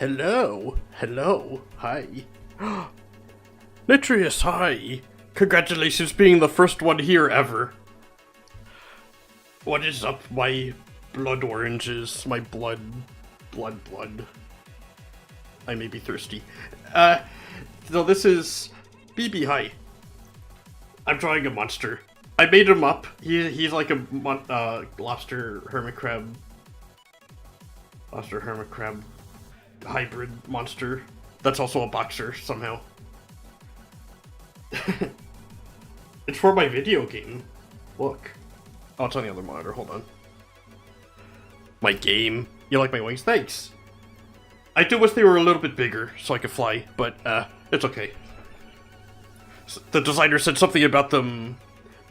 Hello, hello, hi. Nitrius, hi. Congratulations being the first one here ever. What is up, my blood oranges, my blood. I may be thirsty. So this is BB, hi. I'm drawing a monster. I made him up. He's like a lobster hermit crab hybrid monster that's also a boxer somehow. It's for my video game. Look. Oh, it's on the other monitor. Hold on. My game. You like my wings? Thanks. I do wish they were a little bit bigger so I could fly, but it's okay. The designer said something about them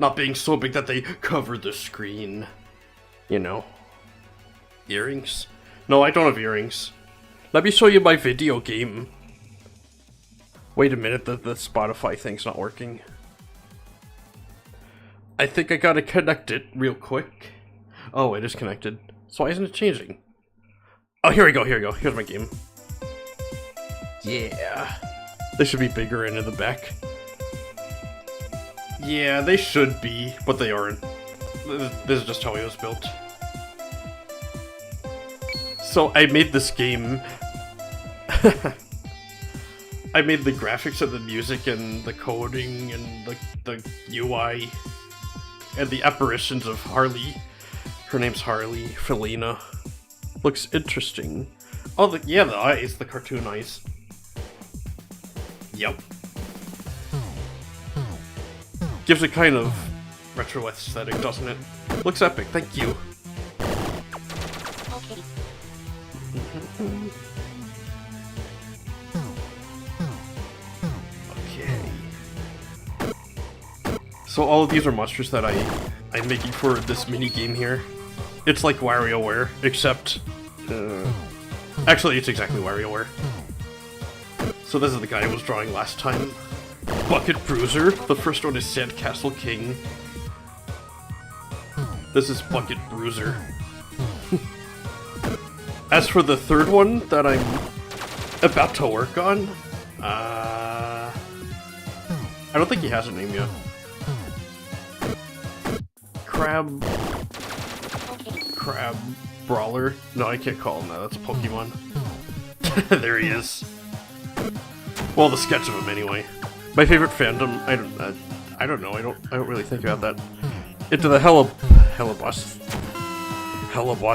not being so big that they cover the screen. You know. Earrings? No, I don't have earrings. Let me show you my video game. Wait a minute, the Spotify thing's not working. I think I gotta connect it real quick. Oh, it is connected. So why isn't it changing? Oh, here we go, Here's my game. Yeah. They should be bigger and in the back. Yeah, they should be, but they aren't. This is just how it was built. So I made this game. I made the graphics and the music and the coding and the UI and the apparitions of Harley. Her name's Harley Felina. Looks interesting. Oh, the eyes, the cartoon eyes. Yep. Gives a kind of retro aesthetic, doesn't it? Looks epic, thank you. Okay. Okay. So all of these are monsters that I'm making for this mini game here. It's like WarioWare, except actually it's exactly WarioWare. So this is the guy I was drawing last time. Bucket Bruiser. The first one is Sandcastle King. This is Bucket Bruiser. As for the third one that I'm about to work on, I don't think he has a name yet. Crab Brawler? No, I can't call him that. That's a Pokemon. There he is. Well, the sketch of him anyway. My favorite fandom. I don't know. I don't really think about that. Into the Hella Boss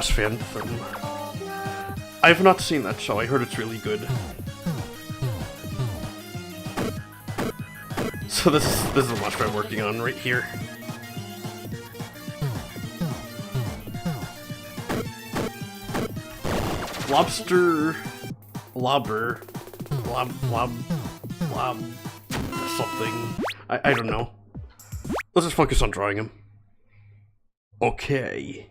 fandom. I have not seen that show. I heard it's really good. So this is the monster I'm working on right here. Lobster, lobber, lob, something. I don't know. Let's just focus on drawing him. Okay.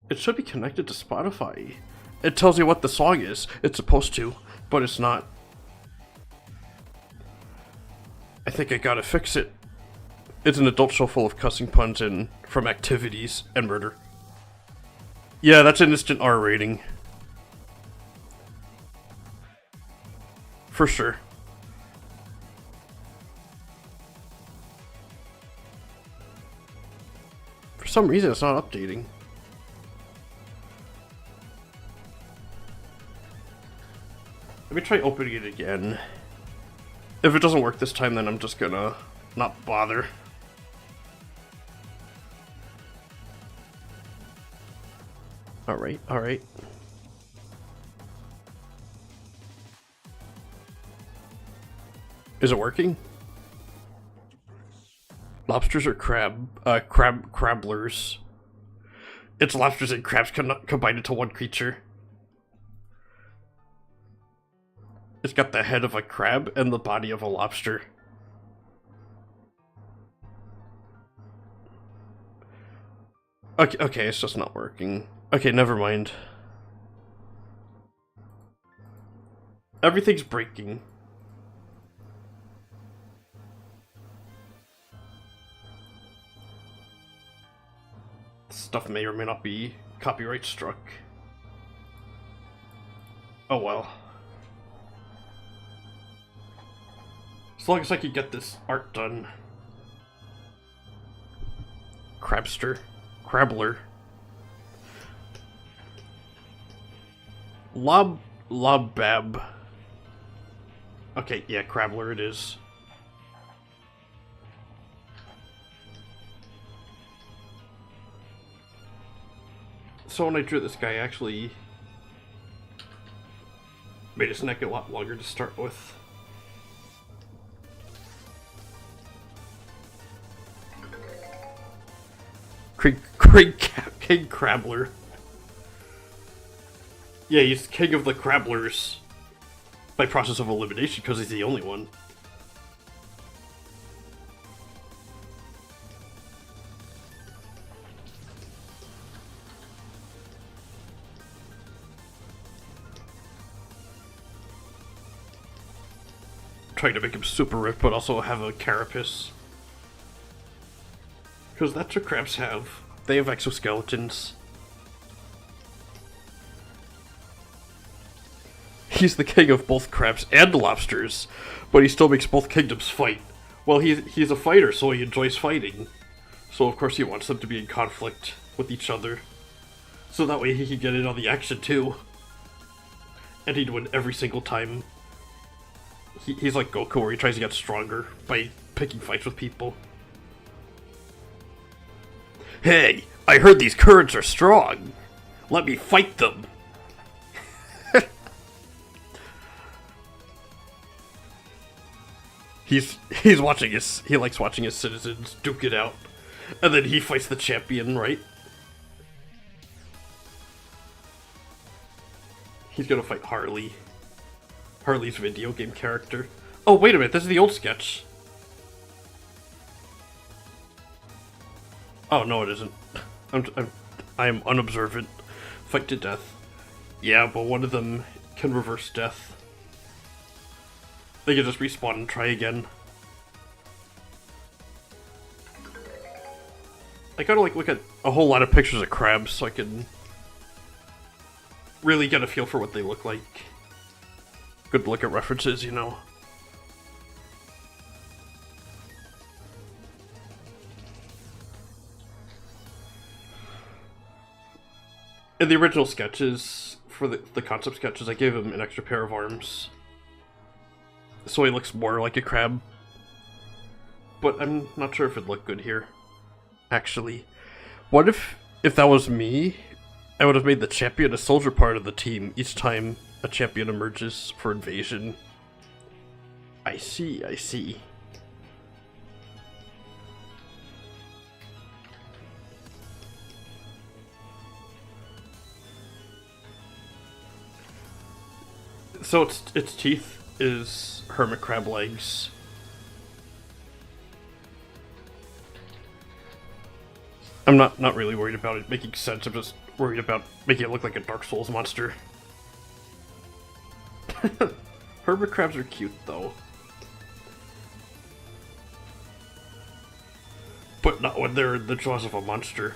It should be connected to Spotify. It tells you what the song is. It's supposed to, but it's not. I think I gotta fix it. It's an adult show full of cussing puns and from activities and murder. Yeah, that's an instant R rating. For sure. For some reason, it's not updating. Let me try opening it again. If it doesn't work this time, then I'm just gonna not bother. Alright, alright. Is it working? Lobsters or crabblers. It's lobsters and crabs combined into one creature. It's got the head of a crab and the body of a lobster. Okay, it's just not working. Okay, never mind. Everything's breaking. Stuff may or may not be copyright struck. Oh well. As long as I can get this art done. Crabster. Crabbler. Lobbab. Okay, yeah, Crabbler it is. So when I drew this guy, I actually made his neck a lot longer to start with. King Crabbler. Yeah, he's king of the Crabblers by process of elimination because he's the only one. Trying to make him super ripped, but also have a carapace. Because that's what crabs have. They have exoskeletons. He's the king of both crabs and lobsters, but he still makes both kingdoms fight. Well, he's a fighter, so he enjoys fighting. So of course he wants them to be in conflict with each other. So that way he can get in on the action too. And he'd win every single time. He's like Goku, where he tries to get stronger by picking fights with people. Hey, I heard these currents are strong. Let me fight them. He likes watching his citizens duke it out. And then he fights the champion, right? He's gonna fight Harley. Harley's video game character. Oh, wait a minute, this is the old sketch. Oh, no it isn't. I am unobservant. Fight to death. Yeah, but one of them can reverse death. They can just respawn and try again. I gotta like look at a whole lot of pictures of crabs so I can really get a feel for what they look like. Good to look at references, you know. In the original sketches, for the concept sketches, I gave him an extra pair of arms. So he looks more like a crab. But I'm not sure if it'd look good here. Actually. What if that was me, I would have made the champion a soldier part of the team each time a champion emerges for invasion. I see, I see. So its teeth is hermit crab legs. I'm not really worried about it making sense, I'm just worried about making it look like a Dark Souls monster. Hermit crabs are cute though. But not when they're in the jaws of a monster.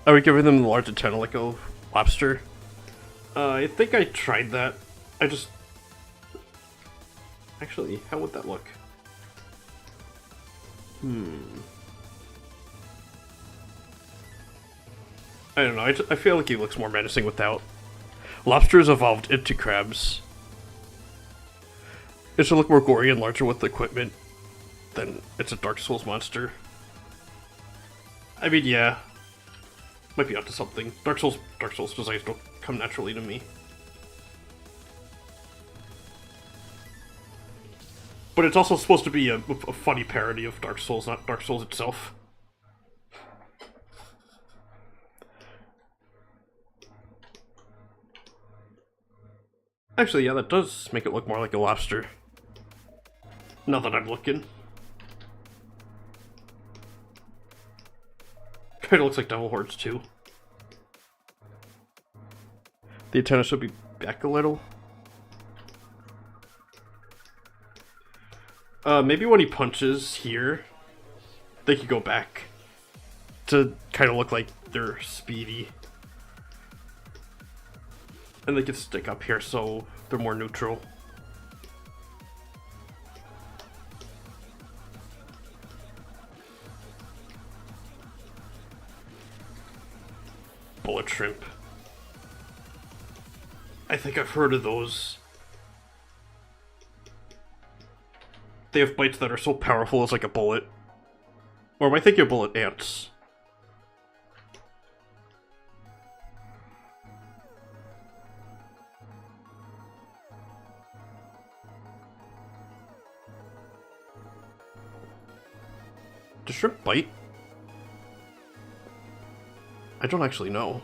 Are we giving them the large antenna like a lobster? I think I tried that. I just... Actually, how would that look? I don't know, I feel like he looks more menacing without. Lobsters evolved into crabs. It should look more gory and larger with the equipment than it's a Dark Souls monster. I mean, yeah. Might be onto something. Dark Souls designs don't come naturally to me. But it's also supposed to be a funny parody of Dark Souls, not Dark Souls itself. Actually, yeah, that does make it look more like a lobster. Now that I'm looking. Kinda looks like devil horns too. The antenna should be back a little. Maybe when he punches here, they could go back to kind of look like they're speedy. And they could stick up here so they're more neutral. Bullet shrimp. I think I've heard of those. They have bites that are so powerful as like a bullet. Or am I thinking of bullet ants? Does shrimp bite? I don't actually know.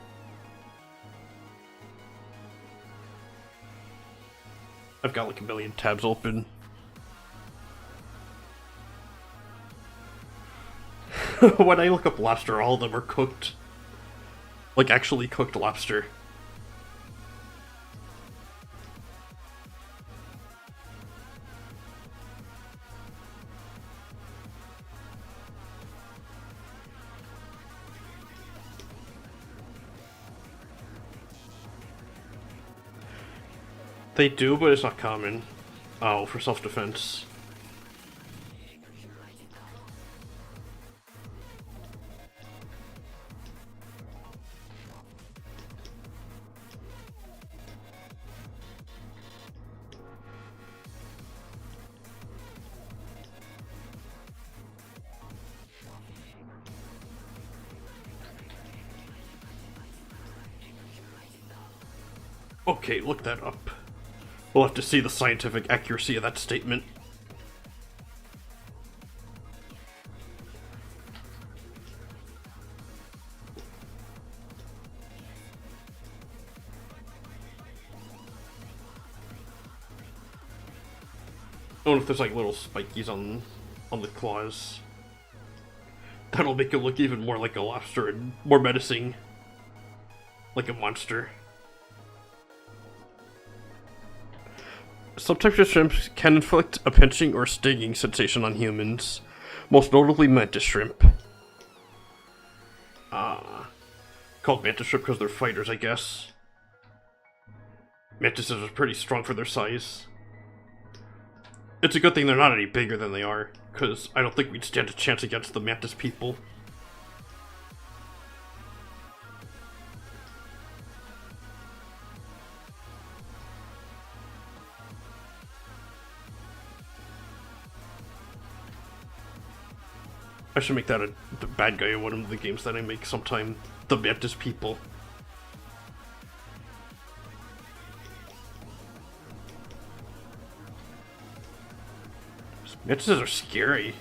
I've got like a million tabs open. When I look up lobster, all of them are cooked. Like actually cooked lobster. They do, but it's not common. Oh, for self-defense. Okay, look that up. We'll have to see the scientific accuracy of that statement. I wonder if there's like little spikies on the claws. That'll make it look even more like a lobster and more menacing. Like a monster. Some types of shrimps can inflict a pinching or stinging sensation on humans, most notably mantis shrimp. Called mantis shrimp because they're fighters, I guess. Mantises are pretty strong for their size. It's a good thing they're not any bigger than they are, because I don't think we'd stand a chance against the mantis people. I should make that the bad guy in one of the games that I make sometime. The mantis people. Mantises are scary.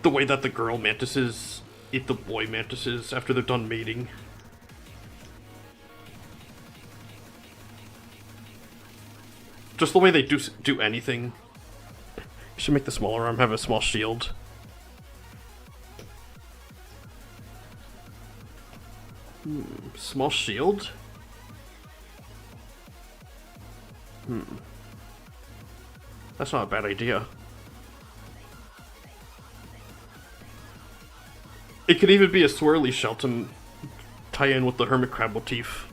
The way that the girl mantises eat the boy mantises after they're done mating. Just the way they do anything. You should make the smaller arm have a small shield. Small shield? That's not a bad idea. It could even be a swirly shell to tie in with the hermit crab motif.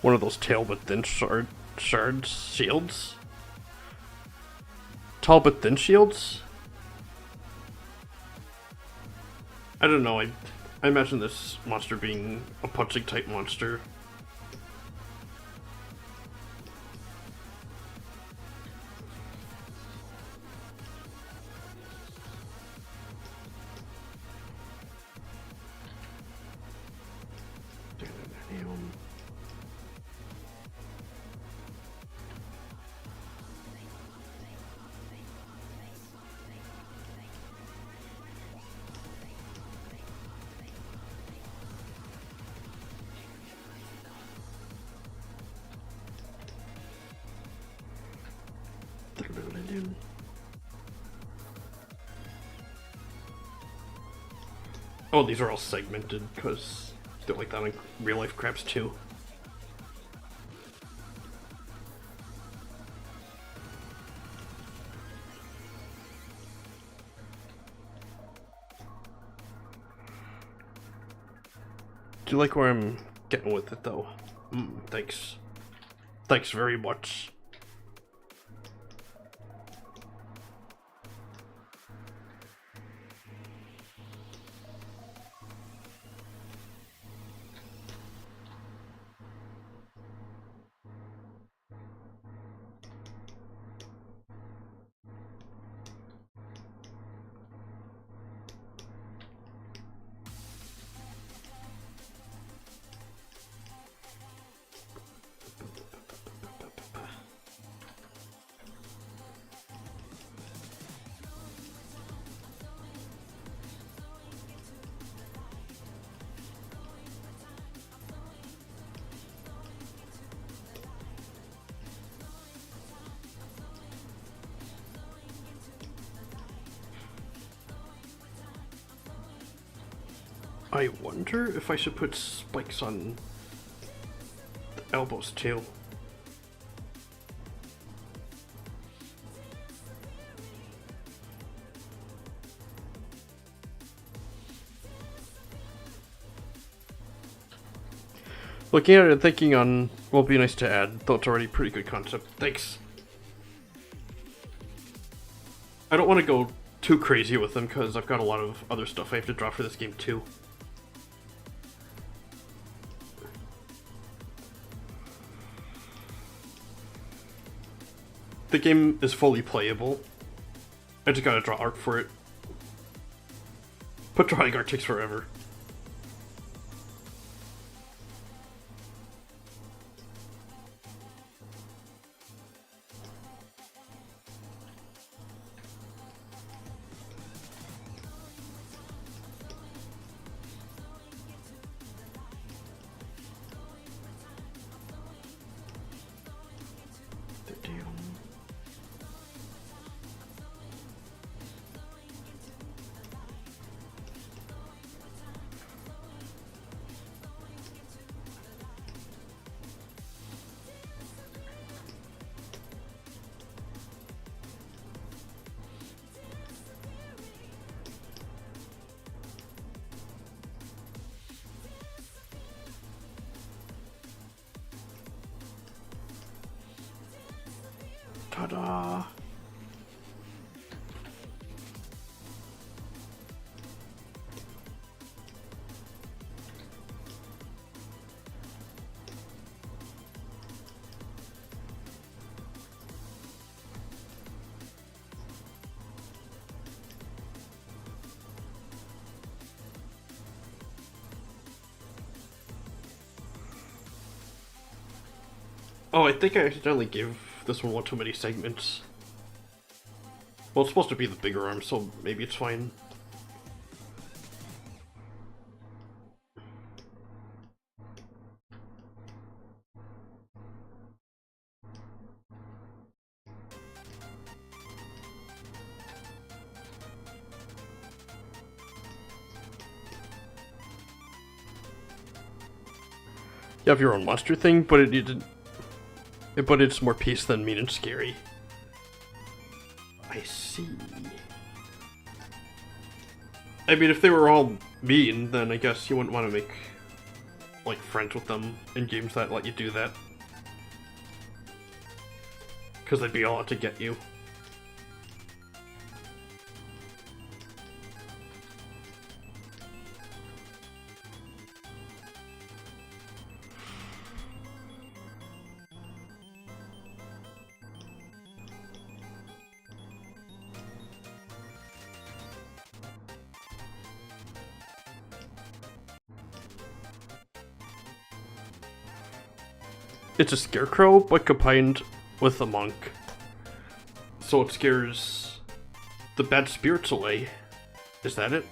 One of those tail but thin shields? Tall but thin shields? I don't know, I imagine this monster being a punching type monster. Oh, these are all segmented because they're like that in real life crabs too. Do you like where I'm getting with it though? Thanks. Thanks very much. I wonder if I should put spikes on the elbows too. Looking at it and thinking on what would be nice to add, though it's already a pretty good concept. Thanks. I don't want to go too crazy with them because I've got a lot of other stuff I have to draw for this game too. The game is fully playable. I just gotta draw art for it. But drawing art takes forever. Ta-da! Oh, I think I accidentally gave this one too many segments. Well, it's supposed to be the bigger arm, so maybe it's fine. You have your own monster thing, but it's more peace than mean and scary. I see. I mean, if they were all mean, then I guess you wouldn't want to make, like, friends with them in games that let you do that. Because they'd be all out to get you. It's a scarecrow, but combined with a monk. So it scares the bad spirits away. Is that it?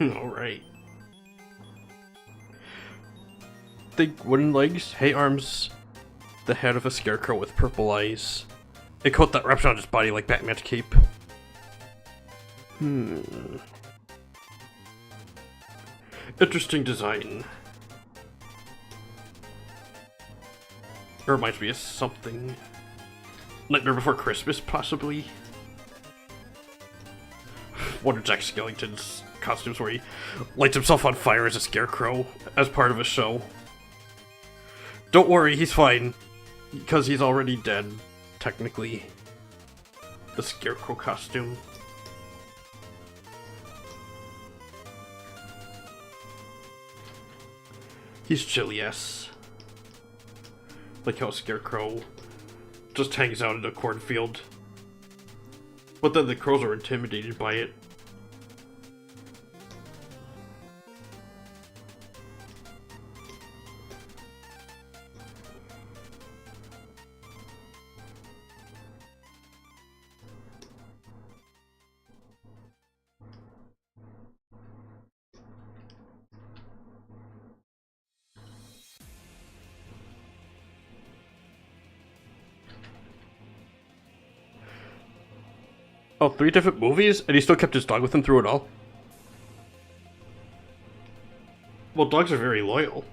Alright. Think wooden legs, hay arms, the head of a scarecrow with purple eyes, a coat that wraps around his body like Batman's cape. Interesting design. It reminds me of something. Nightmare Before Christmas, possibly? One of Jack Skellington's costumes where he lights himself on fire as a scarecrow as part of a show. Don't worry, he's fine. Because he's already dead, technically. The scarecrow costume. He's chill, yes. Like how a scarecrow just hangs out in a cornfield. But then the crows are intimidated by it. Oh, 3 different movies? And he still kept his dog with him through it all? Well, dogs are very loyal.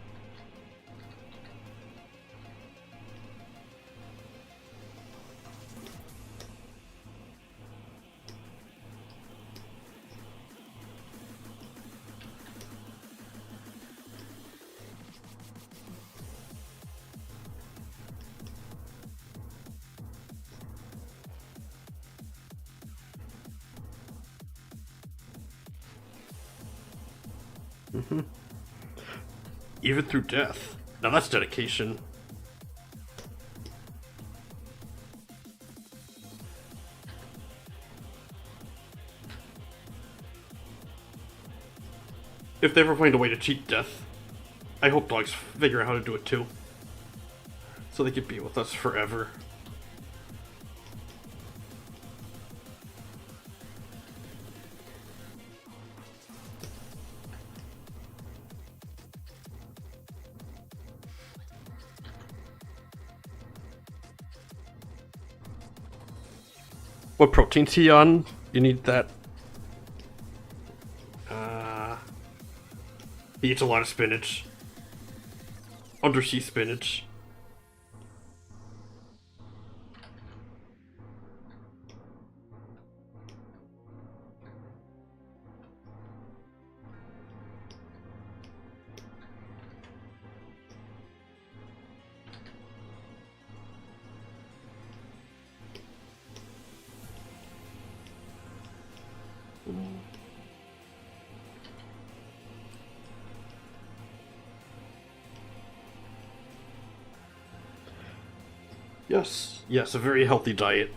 Even through death. Now that's dedication. If they ever find a way to cheat death, I hope dogs figure out how to do it too. So they could be with us forever. What protein's he on? You need that. He eats a lot of spinach. Undersea spinach. Yes, a very healthy diet.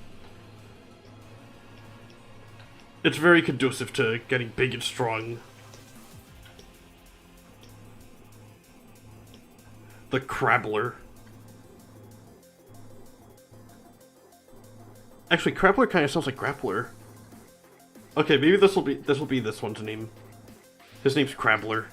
It's very conducive to getting big and strong. The Crabbler. Actually, Crabbler kind of sounds like Grappler. Okay, maybe this will be this one's name. His name's Crabbler.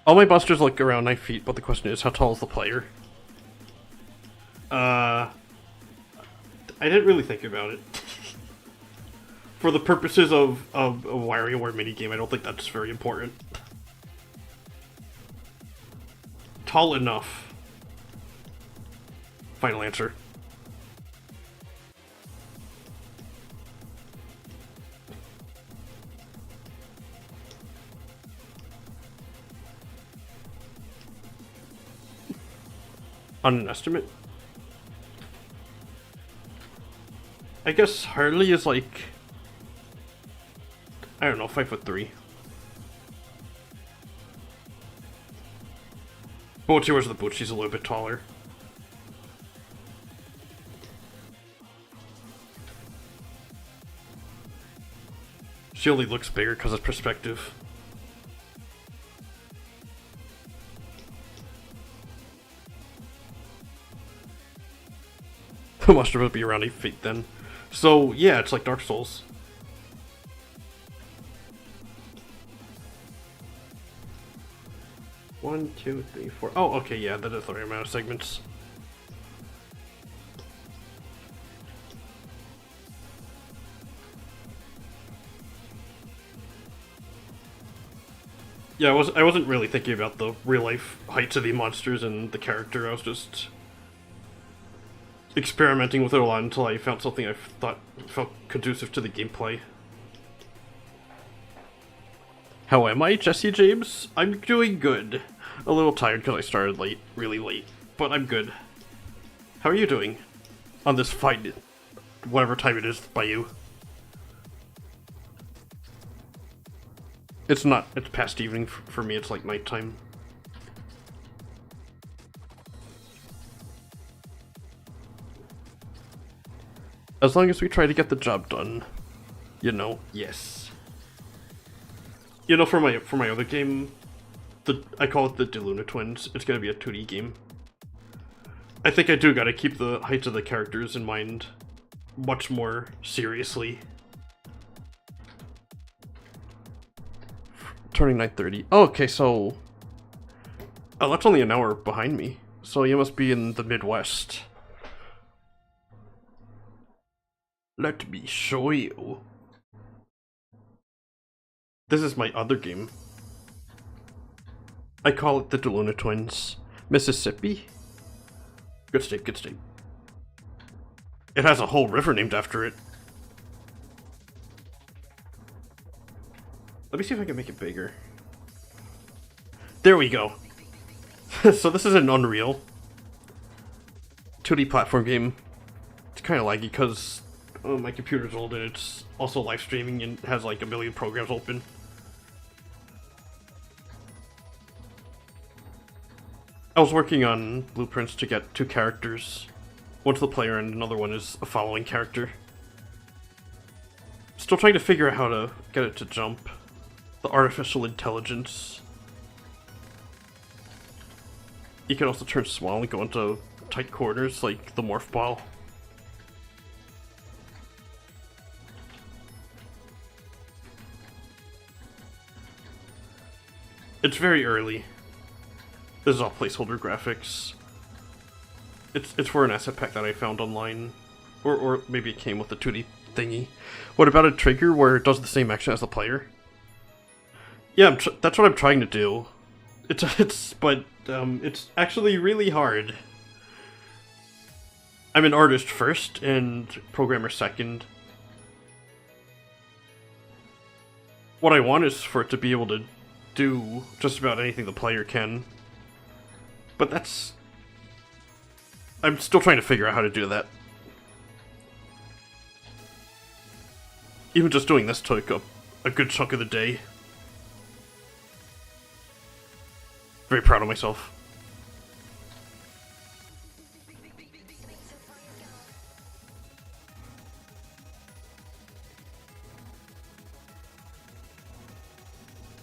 All my monsters look around 9 feet, but the question is, how tall is the player? I didn't really think about it. For the purposes of a WarioWare minigame, I don't think that's very important. Tall enough. Final answer. On an estimate? I guess Harley is like, I don't know, 5'3". But where's the boot? She's a little bit taller. She only looks bigger because of perspective. The monster would be around 8 feet then. So, yeah, it's like Dark Souls. One, two, three, four. Oh, okay, yeah, that is the right amount of segments. Yeah, I wasn't really thinking about the real life heights of the monsters and the character. I was just experimenting with it a lot until I found something I thought felt conducive to the gameplay. How am I, Jesse James? I'm doing good. A little tired because I started late, really late, but I'm good. How are you doing on this fine, whatever time it is by you? It's not, it's past evening for me, it's like nighttime. As long as we try to get the job done, you know, yes. You know, for my other game, I call it the DeLuna Twins. It's gonna be a 2D game. I think I do gotta keep the heights of the characters in mind much more seriously. Turning 9:30. Oh, okay, so... Oh, that's only an hour behind me. So you must be in the Midwest. Let me show you. This is my other game. I call it the DeLuna Twins. Mississippi? Good state, good state. It has a whole river named after it. Let me see if I can make it bigger. There we go. So this is an Unreal 2D platform game. It's kind of laggy because my computer's old and it's also live streaming and has like a million programs open. I was working on blueprints to get 2 characters. One's the player and another one is a following character. Still trying to figure out how to get it to jump. The artificial intelligence. You can also turn small and go into tight corners like the morph ball. It's very early. This is all placeholder graphics. It's for an asset pack that I found online. Or maybe it came with the 2D thingy. What about a trigger where it does the same action as the player? Yeah, that's what I'm trying to do. It's actually really hard. I'm an artist first and programmer second. What I want is for it to be able to do just about anything the player can. But that's... I'm still trying to figure out how to do that. Even just doing this took a good chunk of the day. Very proud of myself.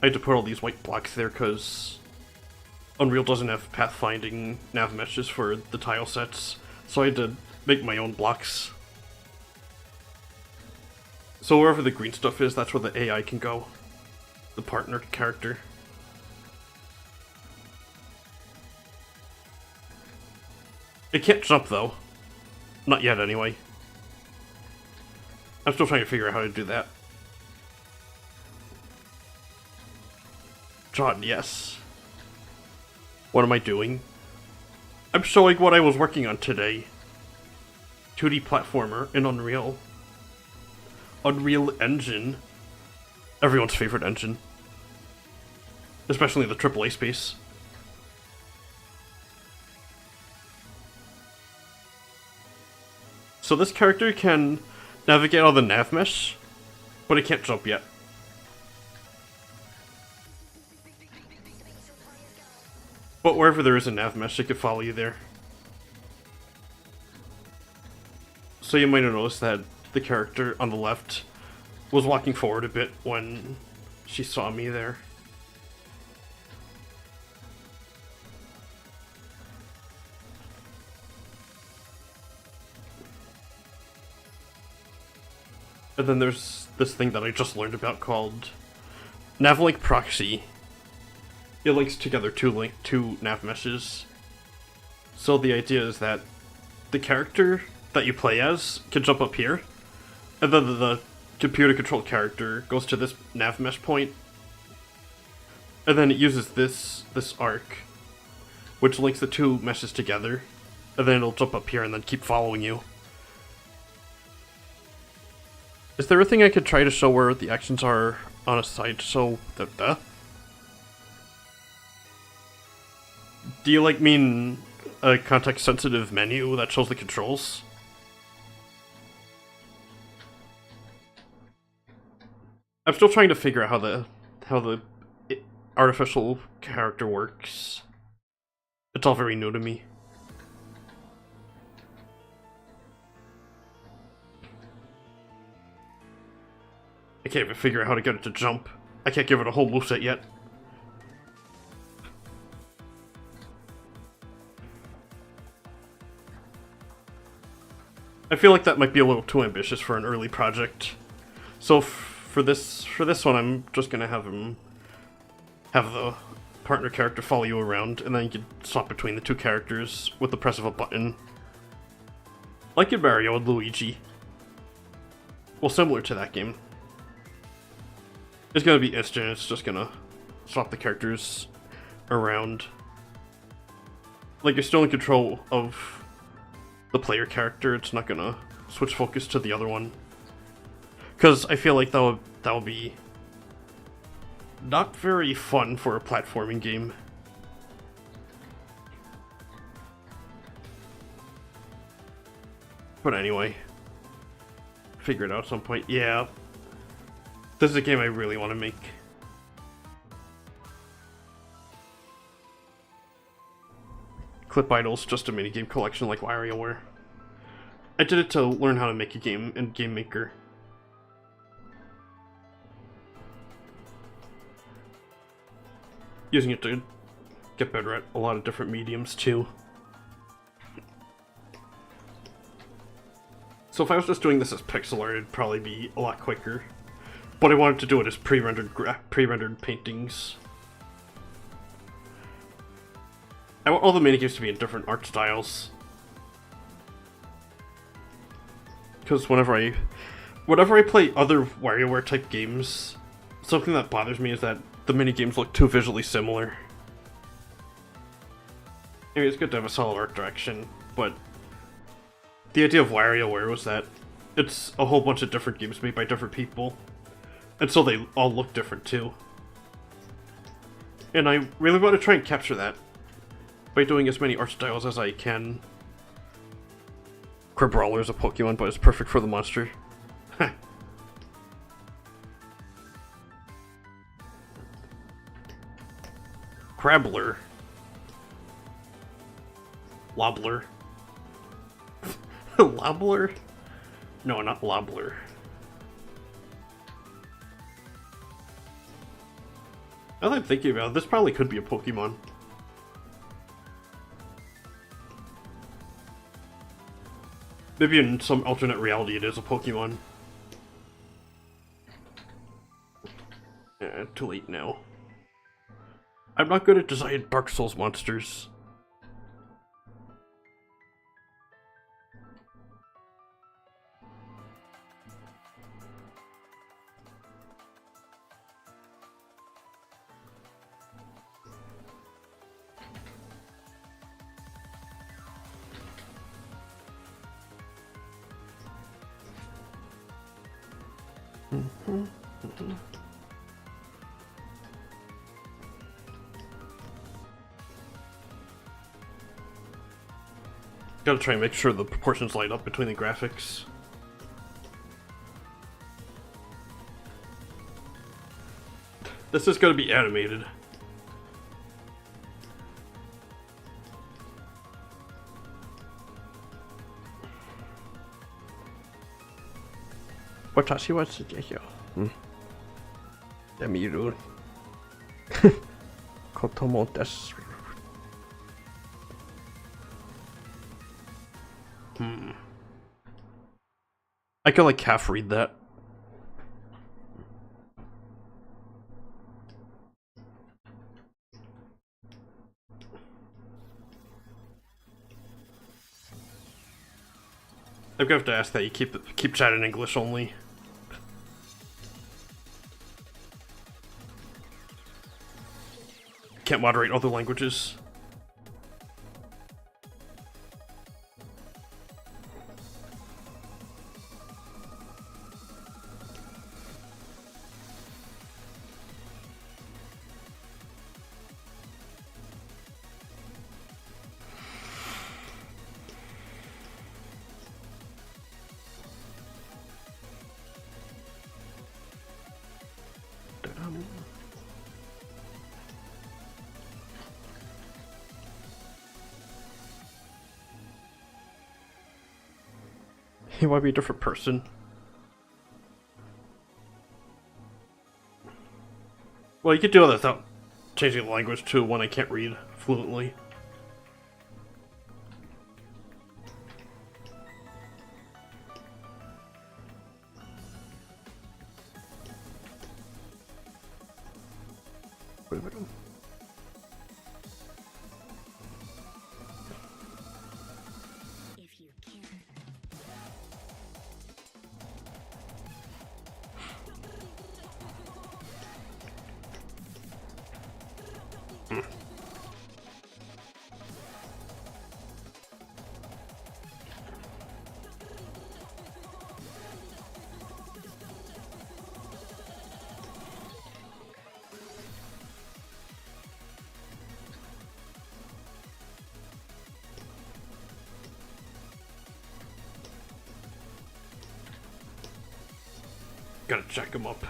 I had to put all these white blocks there because Unreal doesn't have pathfinding nav meshes for the tile sets, so I had to make my own blocks. So wherever the green stuff is, that's where the AI can go. The partner character. It can't jump though. Not yet anyway. I'm still trying to figure out how to do that. John, yes. What am I doing? I'm showing what I was working on today. 2D platformer in Unreal. Unreal Engine. Everyone's favorite engine. Especially the AAA space. So this character can navigate all the nav mesh, but it can't jump yet. But wherever there is a nav mesh, it could follow you there. So you might have noticed that the character on the left was walking forward a bit when she saw me there. And then there's this thing that I just learned about called Navlink Proxy. It links together two nav meshes. So the idea is that the character that you play as can jump up here, and then the computer-controlled character goes to this nav mesh point, and then it uses this arc, which links the 2 meshes together, and then it'll jump up here and then keep following you. Is there a thing I could try to show where the actions are on a side so that Do you mean a context-sensitive menu that shows the controls? I'm still trying to figure out how the artificial character works. It's all very new to me. I can't even figure out how to get it to jump. I can't give it a whole moveset yet. I feel like that might be a little too ambitious for an early project. So for this one, I'm just gonna have the partner character follow you around, and then you can swap between the 2 characters with the press of a button. Like in Mario and Luigi. Well, similar to that game. It's gonna be instant, it's just gonna swap the characters around. Like, you're still in control of the player character, it's not gonna switch focus to the other one. Because I feel like that would be not very fun for a platforming game. But anyway, figure it out at some point. Yeah, this is a game I really want to make. Clip Idol's just a minigame collection like WarioWare. I did it to learn how to make a game in Game Maker. Using it to get better at a lot of different mediums too. So if I was just doing this as pixel art, it'd probably be a lot quicker. But I wanted to do it as pre-rendered paintings. I want all the minigames to be in different art styles. Because whenever I play other WarioWare type games, something that bothers me is that the minigames look too visually similar. I mean, it's good to have a solid art direction, but the idea of WarioWare was that it's a whole bunch of different games made by different people, and so they all look different too. And I really want to try and capture that by doing as many art styles as I can. Crabrawler is a Pokemon, but it's perfect for the monster. Crabbler. Lobbler. Lobbler? No, not Lobbler. Now that I'm thinking about it, this probably could be a Pokemon. Maybe in some alternate reality it is a Pokemon. Too late now. I'm not good at designing Dark Souls monsters. Gotta try and make sure the proportions line up between the graphics. This is gonna be animated. Watashi wa tsugeyo. Yamiru. Kotomo desu. I can like half read that. I'm gonna have to ask that you keep chat in English only. Can't moderate other languages. He might be a different person. Well, you could do that without changing the language to one I can't read fluently. Gotta check them up.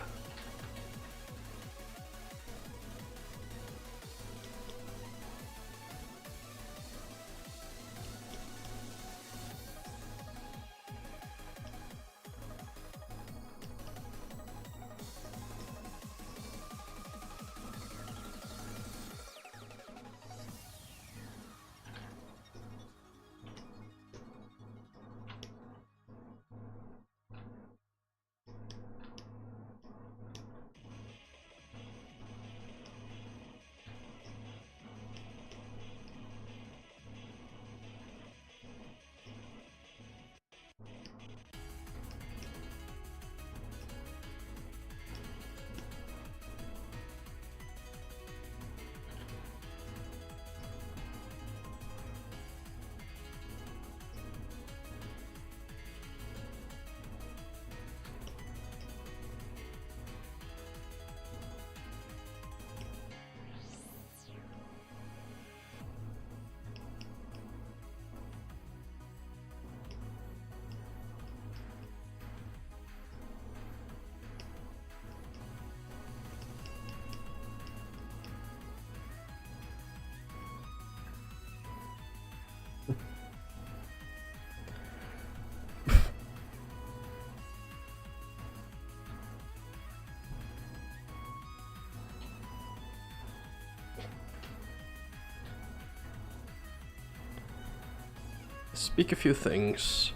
Speak a few things.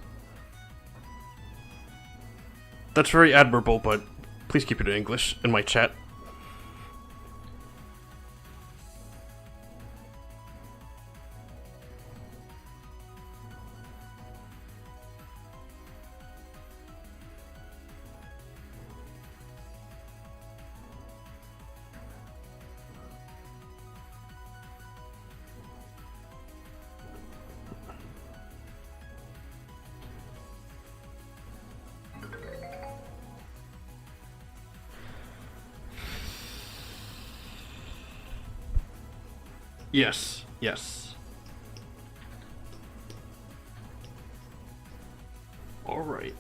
That's very admirable, but please keep it in English in my chat. Yes, yes. All right.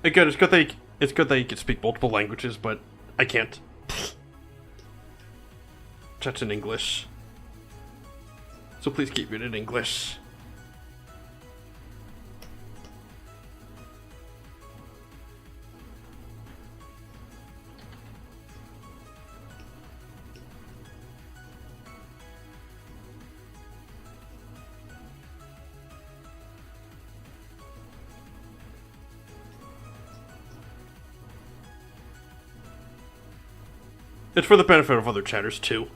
Again, it's good that you can speak multiple languages, but I can't. Chat's in English. So please keep it in English. It's for the benefit of other chatters, too.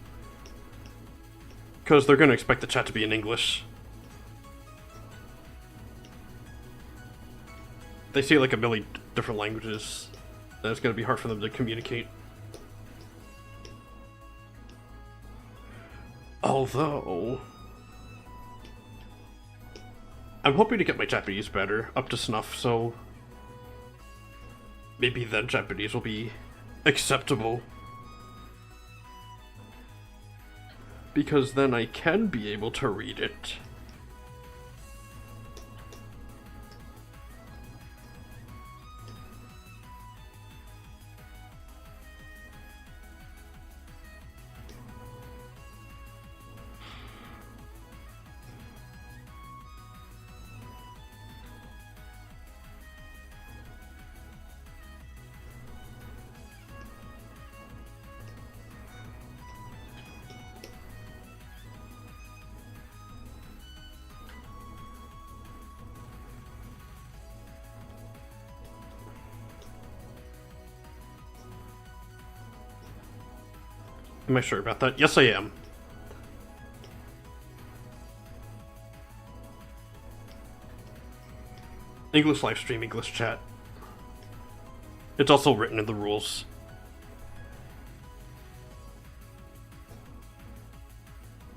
Because they're going to expect the chat to be in English. They see like a million different languages, and it's going to be hard for them to communicate. Although... I'm hoping to get my Japanese better, up to snuff, so... maybe then Japanese will be acceptable. Because then I can be able to read it. Am I sure about that? Yes, I am. English live stream, English chat. It's also written in the rules.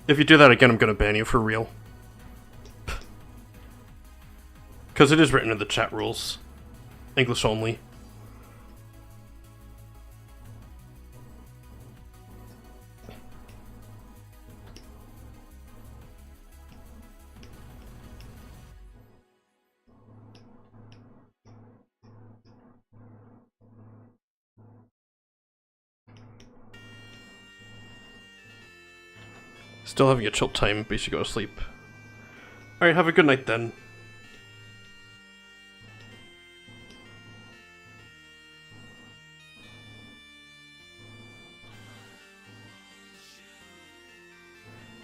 If you do that again, I'm gonna ban you for real. Because it is written in the chat rules. English only. Still having a chill time, but you should go to sleep. Alright, have a good night then.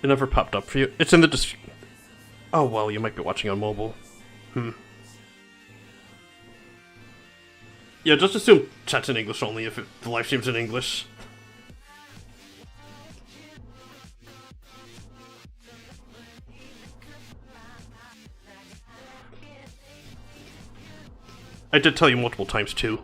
It never popped up for you. It's in the Oh well, you might be watching on mobile. Yeah, just assume chat's in English only if the live stream's in English. I did tell you multiple times too.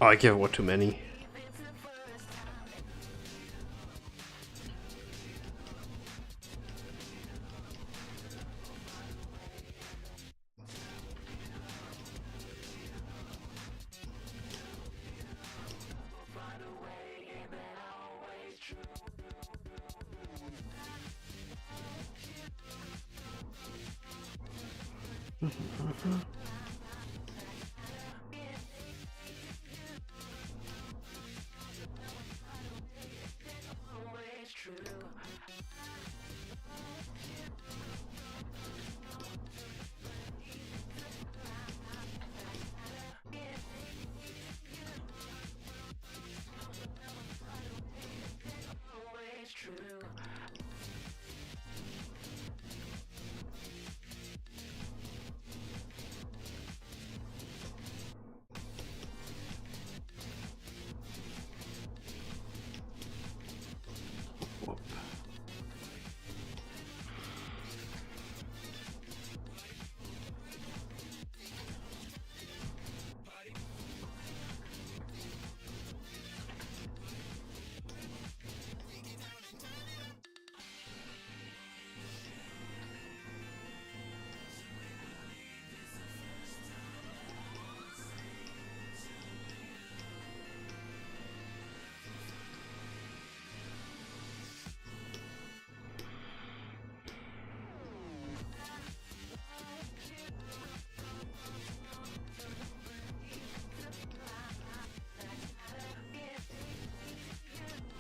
Oh, I gave one too many.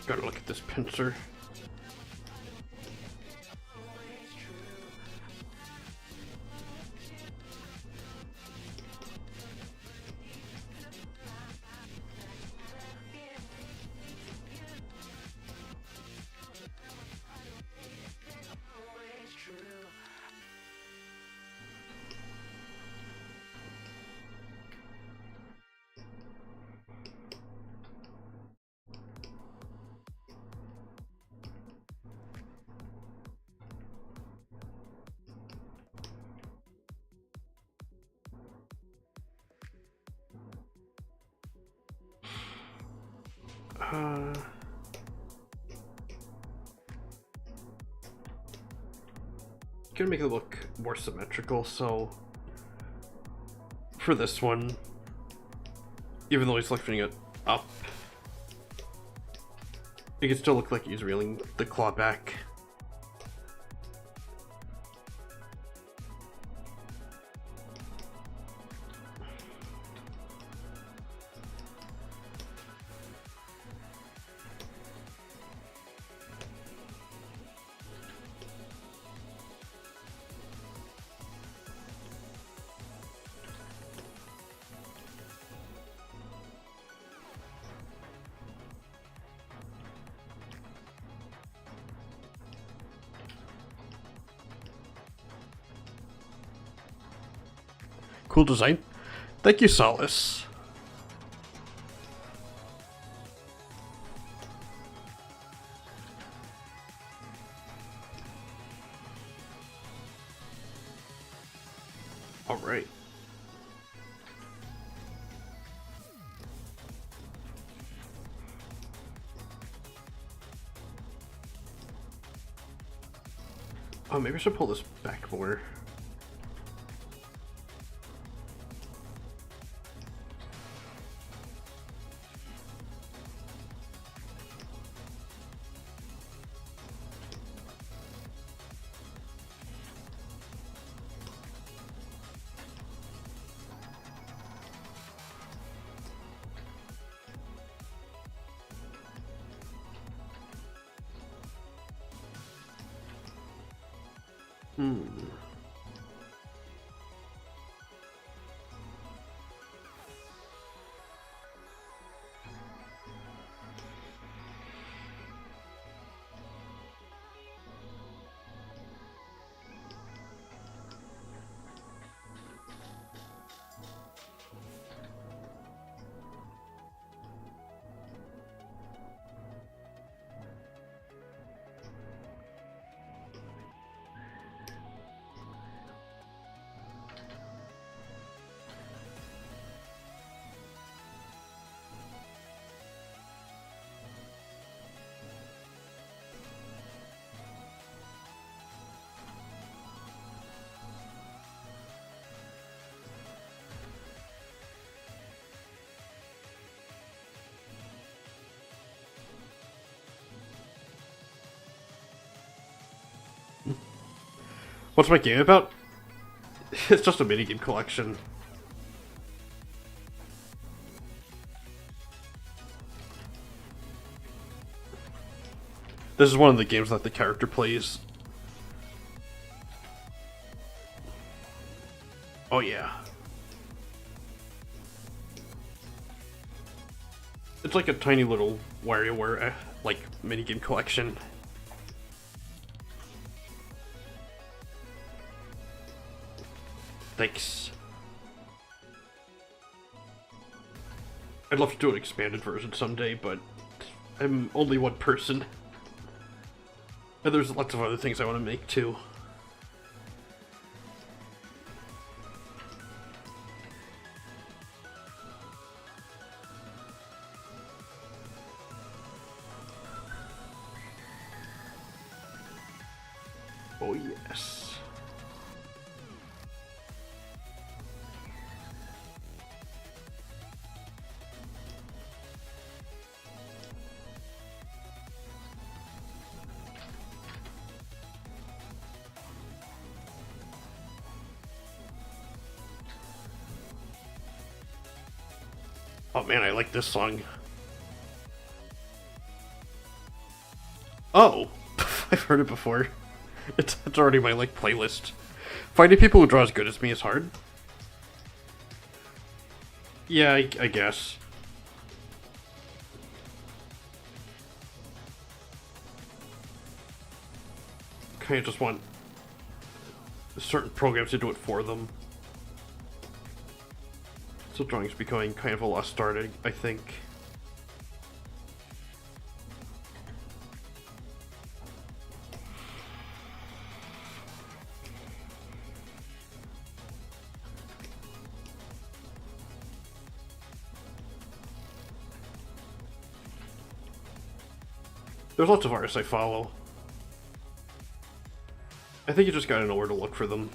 Gotta look at this pincer. Gonna make it look more symmetrical, so for this one, even though he's lifting it up, it can still look like he's reeling the claw back. Cool design. Thank you, Solace. All right. Oh, maybe I should pull this back more. What's my game about? It's just a minigame collection. This is one of the games that the character plays. Oh yeah. It's like a tiny little WarioWare like minigame collection. Thanks. I'd love to do an expanded version someday, but I'm only one person. And there's lots of other things I want to make too. Oh yes. Oh man, I like this song. Oh, I've heard it before. It's already my like playlist. Finding people who draw as good as me is hard. Yeah, I guess. Kind of just want certain programs to do it for them. So drawing's becoming kind of a lost art, I think. There's lots of artists I follow. I think you just gotta know where to look for them.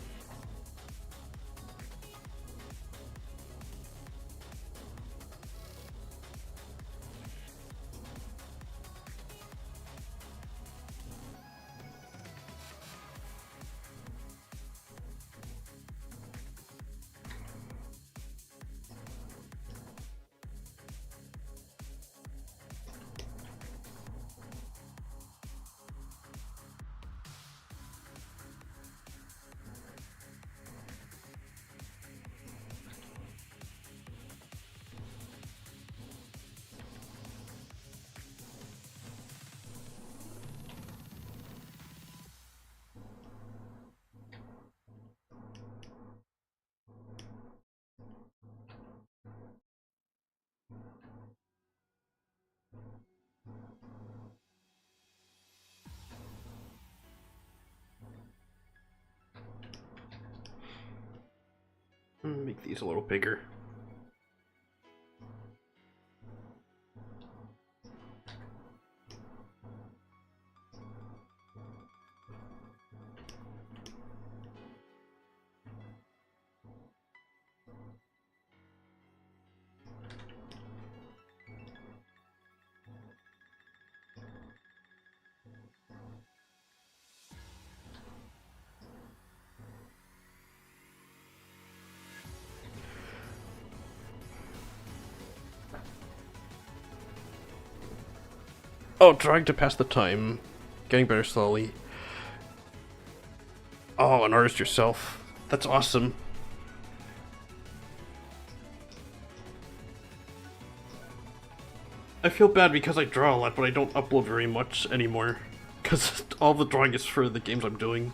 make these a little bigger. Oh, trying to pass the time. Getting better slowly. Oh, an artist yourself. That's awesome. I feel bad because I draw a lot, but I don't upload very much anymore. Because all the drawing is for the games I'm doing.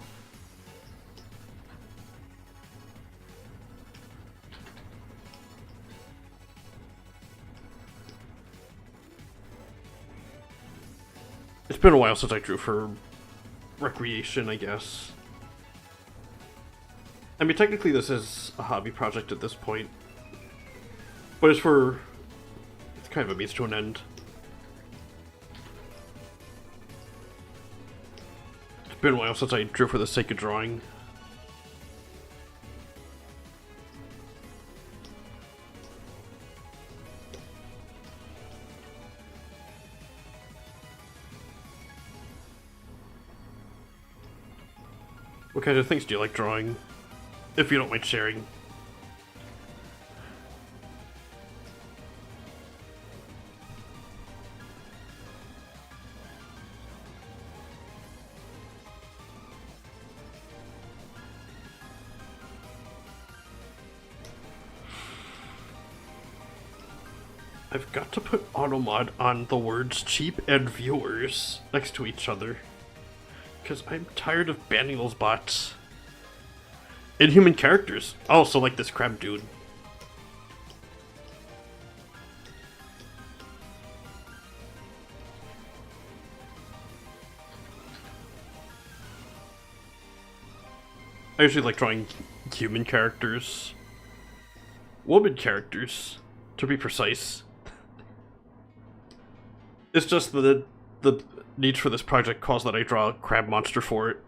It's been a while since I drew for recreation, I guess. I mean, technically this is a hobby project at this point. But it's for... it's kind of a means to an end. It's been a while since I drew for the sake of drawing. What kind of things do you like drawing? If you don't mind sharing. I've got to put automod on the words cheap and viewers next to each other. Because I'm tired of banning those bots. Inhuman characters. Also like this crab dude. I usually like drawing human characters. Woman characters, to be precise. It's just the need for this project calls that I draw a crab monster for it.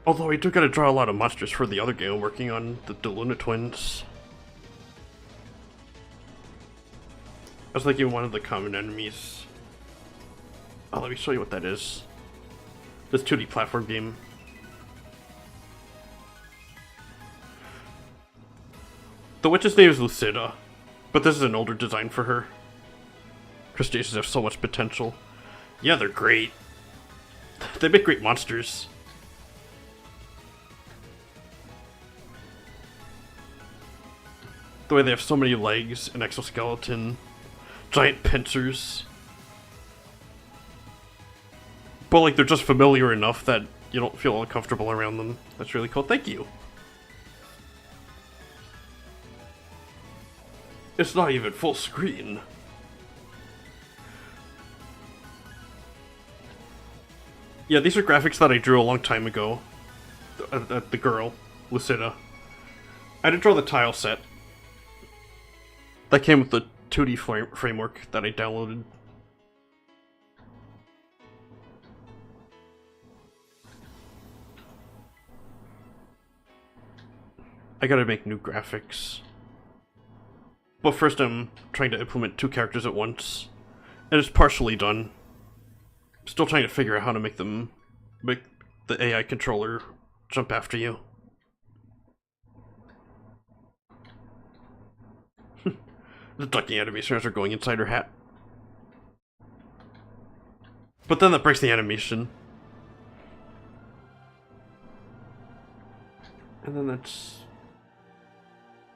Although I do gotta draw a lot of monsters for the other game I'm working on, the DeLuna twins. I was thinking one of the common enemies. Oh, let me show you what that is. This 2D platform game. The witch's name is Lucida, but this is an older design for her. Crustaceans have so much potential. Yeah, they're great. They make great monsters. The way they have so many legs, an exoskeleton, giant pincers. But like they're just familiar enough that you don't feel uncomfortable around them. That's really cool. Thank you. It's not even full screen. Yeah, these are graphics that I drew a long time ago. The girl, Lucida. I didn't draw the tile set. That came with the 2D framework that I downloaded. I gotta make new graphics. But first I'm trying to implement 2 characters at once. And it's partially done. Still trying to figure out how to make the AI controller jump after you. The ducking animations are going inside her hat. But then that breaks the animation. And then that's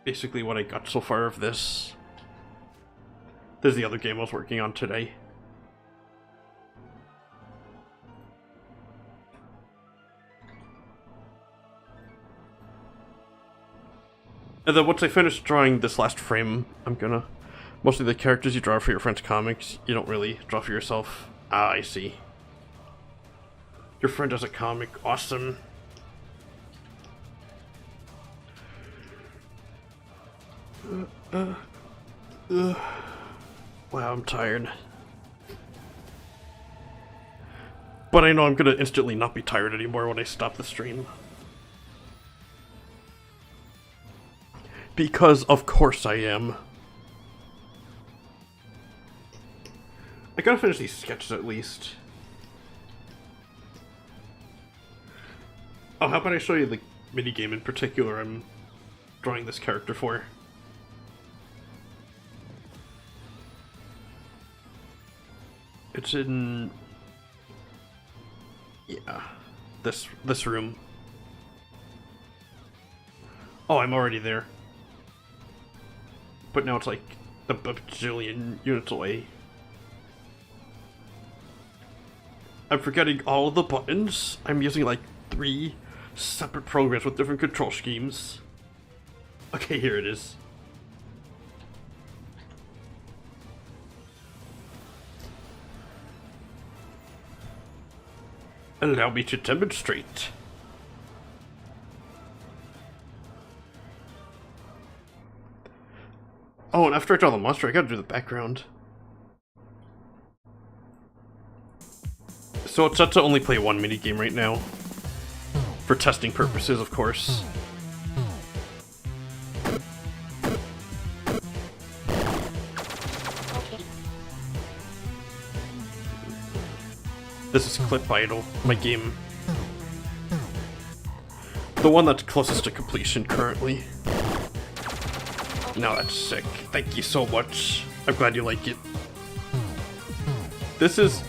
basically what I got so far of this. There's the other game I was working on today. And then once I finish drawing this last frame, I'm gonna... Mostly the characters you draw for your friend's comics, you don't really draw for yourself. Ah, I see. Your friend does a comic. Awesome. Wow, I'm tired. But I know I'm gonna instantly not be tired anymore when I stop the stream. Because of course I am. I gotta finish these sketches at least. Oh, how about I show you the minigame in particular I'm drawing this character for? It's in... yeah, this room. Oh, I'm already there. But now it's like a bajillion units away. I'm forgetting all of the buttons. I'm using like 3 separate programs with different control schemes. Okay, here it is. Allow me to demonstrate. Oh, and after I draw the monster, I gotta do the background. So it's set to only play 1 minigame right now. For testing purposes, of course. This is Clip Idol, my game. The one that's closest to completion currently. Now that's sick. Thank you so much. I'm glad you like it. This is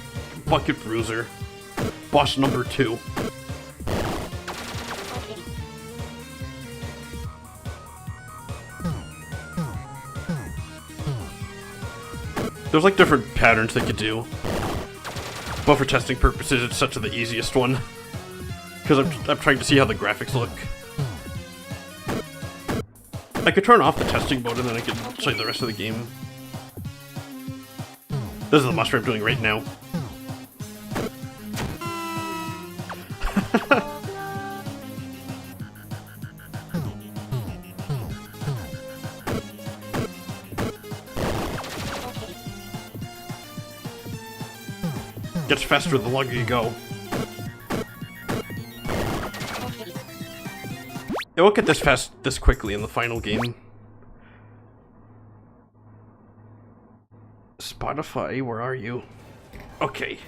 Bucket Bruiser. Boss number 2. There's like different patterns they could do. But for testing purposes, it's set to the easiest one. Because I'm trying to see how the graphics look. I could turn off the testing mode and then I could show you the rest of the game. This is the monster I'm doing right now. Gets faster the longer you go. It won't get this fast this quickly in the final game. Spotify, where are you? Okay.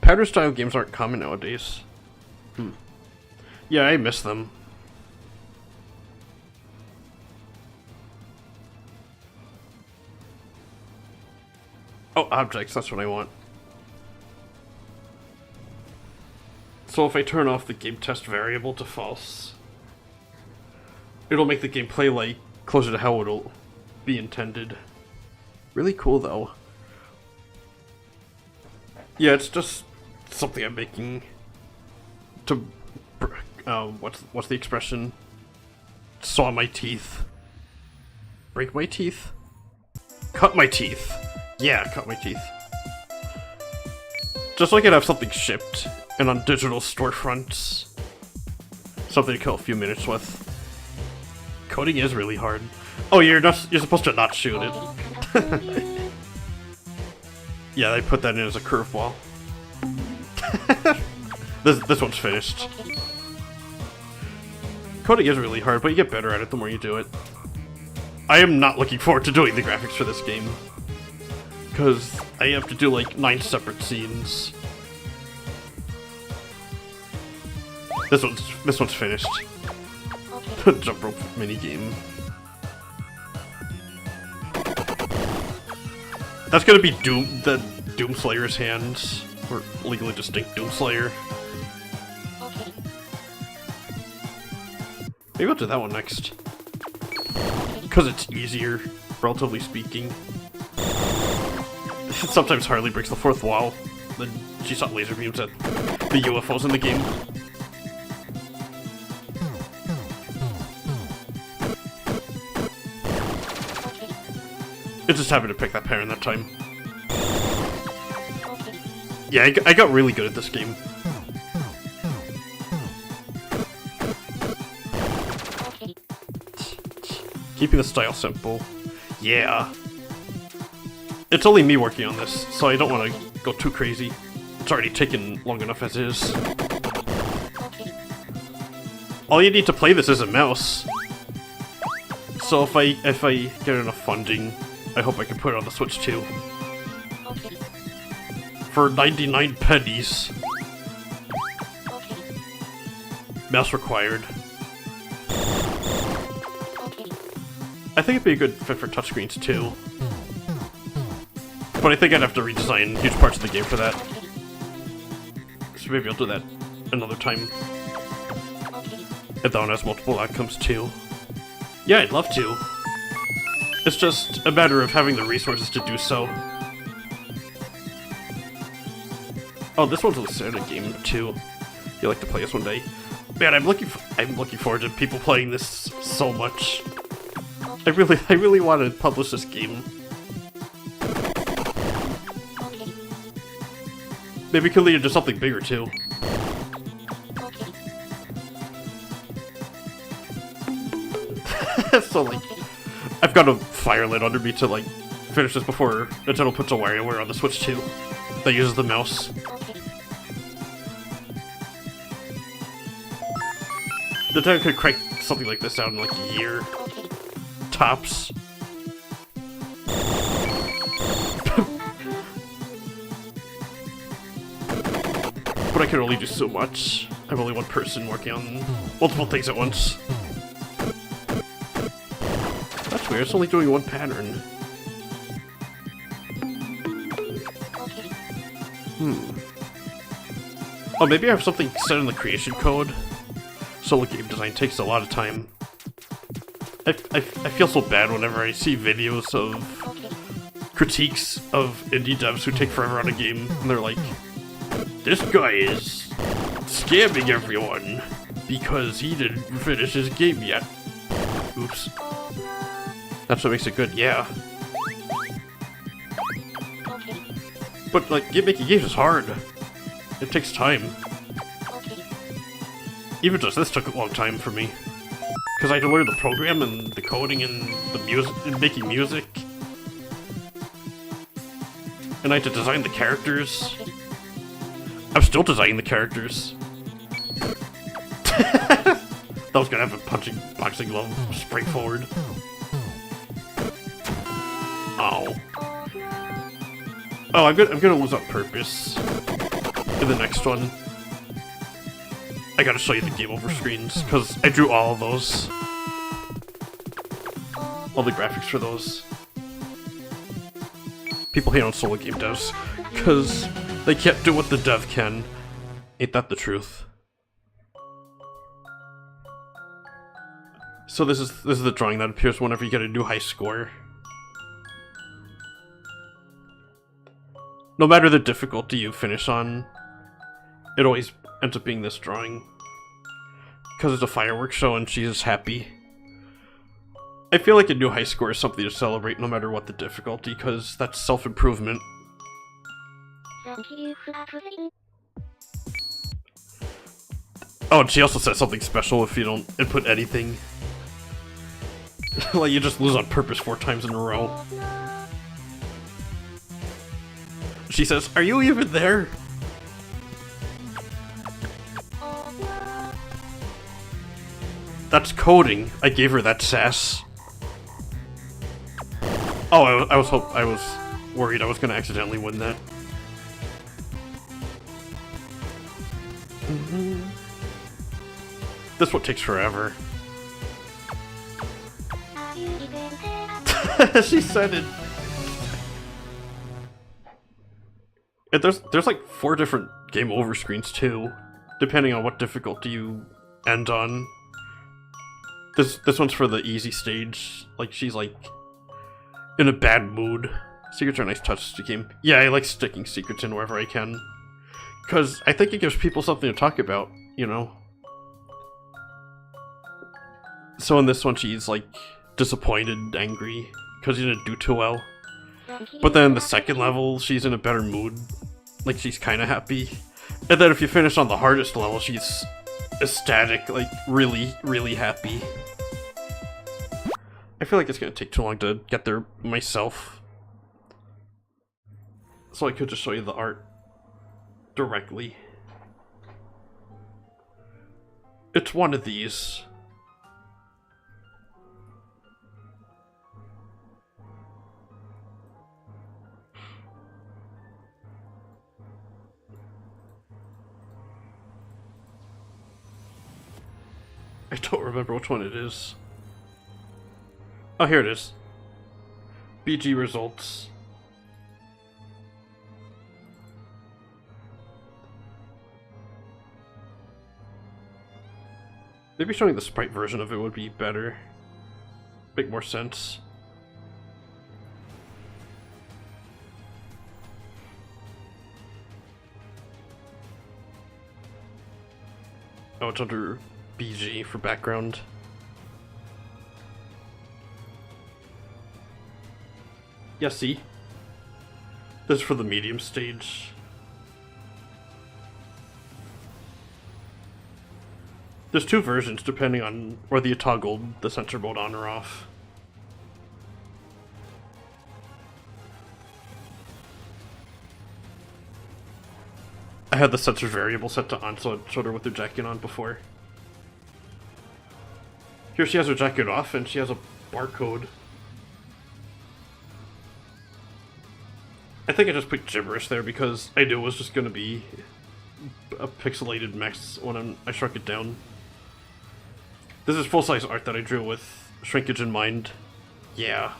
Pattern style games aren't common nowadays. Yeah, I miss them. Oh, objects, that's what I want. So if I turn off the game test variable to false, it'll make the game play like closer to how it'll be intended. Really cool though. Yeah, it's just something I'm making to what's the expression? Saw my teeth. Break my teeth? Cut my teeth. Yeah, cut my teeth. Just so I can have something shipped and on digital storefronts. Something to kill a few minutes with. Coding is really hard. Oh, you're supposed to not shoot it. Yeah, they put that in as a curveball. This one's finished. Coding is really hard, but you get better at it the more you do it. I am not looking forward to doing the graphics for this game. Because I have to do like 9 separate scenes. This one's finished. Jump rope minigame. That's gonna be the Doomslayer's hands. Or legally distinct Doomslayer. Maybe I'll do that one next. Because it's easier, relatively speaking. Sometimes Harley breaks the 4th wall. then she shot laser beams at the UFOs in the game. It just happened to pick that pattern that time. Yeah, I got really good at this game. Keeping the style simple. Yeah. It's only me working on this, so I don't want to go too crazy. It's already taken long enough as is. All you need to play this is a mouse. So if I get enough funding, I hope I can put it on the Switch too. For 99 pennies. Mouse required. I think it'd be a good fit for touchscreens too. But I think I'd have to redesign huge parts of the game for that. So maybe I'll do that another time. And that one has multiple outcomes too. Yeah, I'd love to. It's just a matter of having the resources to do so. Oh, this one's a Santa game too. You'd like to play this one day? Man, I'm looking forward to people playing this so much. I really want to publish this game. Maybe it could lead into something bigger too. So like, I've got a fire lit under me to like finish this before Nintendo puts a WarioWare on the Switch too. That uses the mouse. Nintendo could crank something like this out in like a year. Tops. But I can only do so much. I'm only one person working on multiple things at once. That's weird, it's only doing one pattern. Oh, maybe I have something set in the creation code. Solo game design takes a lot of time. I feel so bad whenever I see videos of critiques of indie devs who take forever on a game, and they're like, this guy is scamming everyone because he didn't finish his game yet. Oops. That's what makes it good, yeah. But, like, making games is hard. It takes time. Even just this took a long time for me. Because I had to learn the program and the coding and the music and making music. And I had to design the characters. I'm still designing the characters. That was gonna have a boxing glove spring forward. Ow. Oh, I'm gonna lose on purpose in the next one. I gotta show you the game over screens, because I drew all of those. All the graphics for those. People hate on solo game devs, because they can't do what the dev can. Ain't that the truth? So this is the drawing that appears whenever you get a new high score. No matter the difficulty you finish on, it always ends up being this drawing. Because it's a fireworks show and she's happy. I feel like a new high score is something to celebrate no matter what the difficulty, because that's self-improvement. Oh, and she also says something special if you don't input anything. Like you just lose on purpose 4 times in a row. She says, "Are you even there?" That's coding. I gave her that sass. Oh, I was worried I was gonna accidentally win that. This one takes forever. She said it. And there's like 4 different game over screens too, depending on what difficulty you end on. This one's for the easy stage. Like she's like in a bad mood, Secrets are a nice touch to the game. Yeah, I like sticking secrets in wherever I can. Because I think it gives people something to talk about, you know? So in this one, she's, like, disappointed, angry, because she didn't do too well. But then in the second level, she's in a better mood. Like, she's kind of happy. And then if you finish on the hardest level, she's ecstatic, like, really, really happy. I feel like it's gonna take too long to get there myself. So I could just show you the art directly. It's one of these. I don't remember which one it is. Oh, here it is. BG results. Maybe showing the sprite version of it would be better. Make more sense. Oh, it's under BG for background. Yeah, see? This is for the medium stage. There's two versions depending on whether you toggle the sensor mode on or off. I had the sensor variable set to on, so it showed her with her jacket on before. Here she has her jacket off, and she has a barcode. I think I just put gibberish there because I knew it was just going to be a pixelated mess when I shrunk it down. This is full-size art that I drew with shrinkage in mind. Yeah.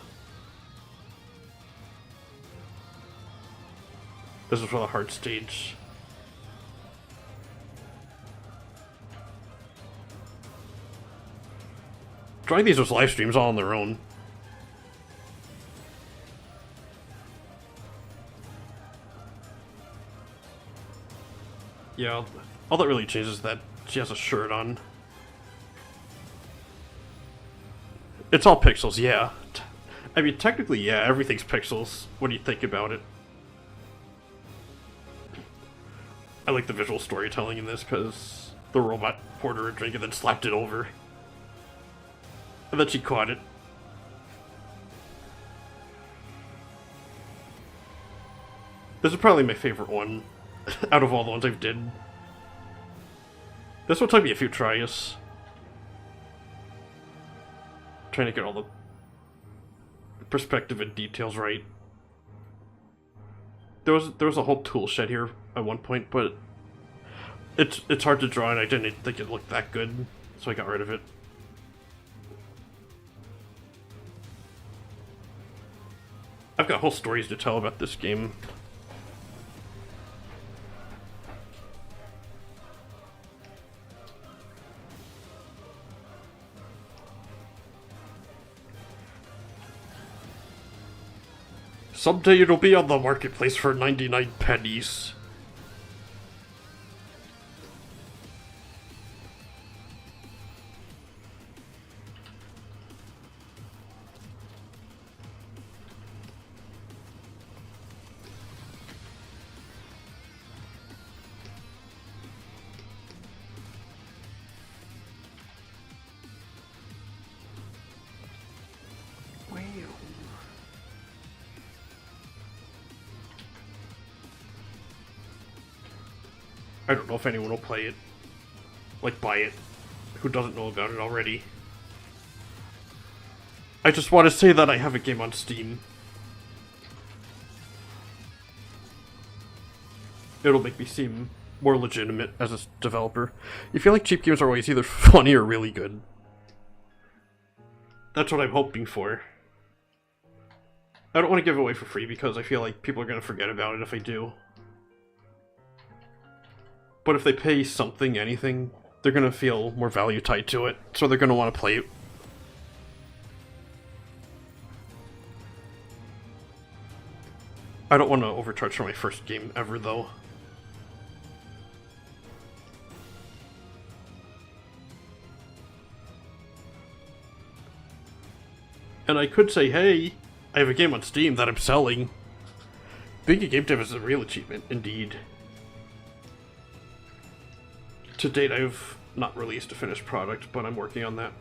This is for the hard stage. Drawing these was live streams all on their own. Yeah, all that really changes is that she has a shirt on. It's all pixels, yeah. I mean, technically, yeah, everything's pixels when you think about it. I like the visual storytelling in this because the robot poured her a drink and then slapped it over. And then she caught it. This is probably my favorite one out of all the ones I've did. This one took me a few tries. Trying to get all the perspective and details right. There was a whole tool shed here at one point, but it's hard to draw and I didn't think it looked that good, so I got rid of it. I've got whole stories to tell about this game. Someday it'll be on the marketplace for 99 pennies. I don't know if anyone will play it. Like, buy it. Who doesn't know about it already. I just want to say that I have a game on Steam. It'll make me seem more legitimate as a developer. You feel like cheap games are always either funny or really good. That's what I'm hoping for. I don't want to give it away for free because I feel like people are going to forget about it if I do. But if they pay something, anything, they're going to feel more value tied to it, so they're going to want to play it. I don't want to overcharge for my first game ever, though. And I could say, hey, I have a game on Steam that I'm selling. Being a game dev is a real achievement, indeed. To date, I've not released a finished product, but I'm working on that.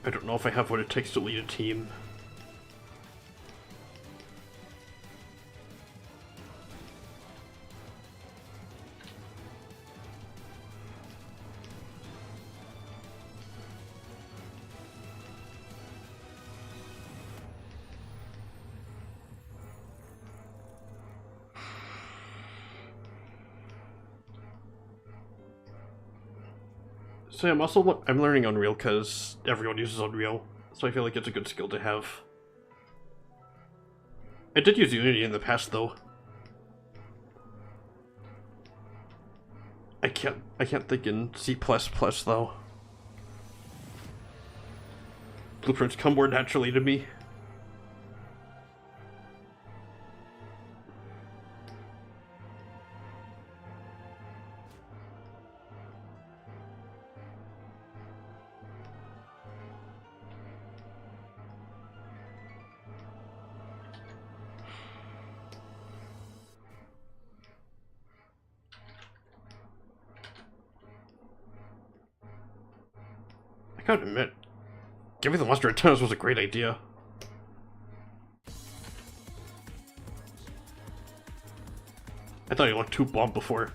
I don't know if I have what it takes to lead a team. So I'm learning Unreal because everyone uses Unreal, so I feel like it's a good skill to have. I did use Unity in the past, though. I can't think in C++ though. Blueprints come more naturally to me. I gotta admit, giving the monster antennas was a great idea. I thought he looked too bomb before.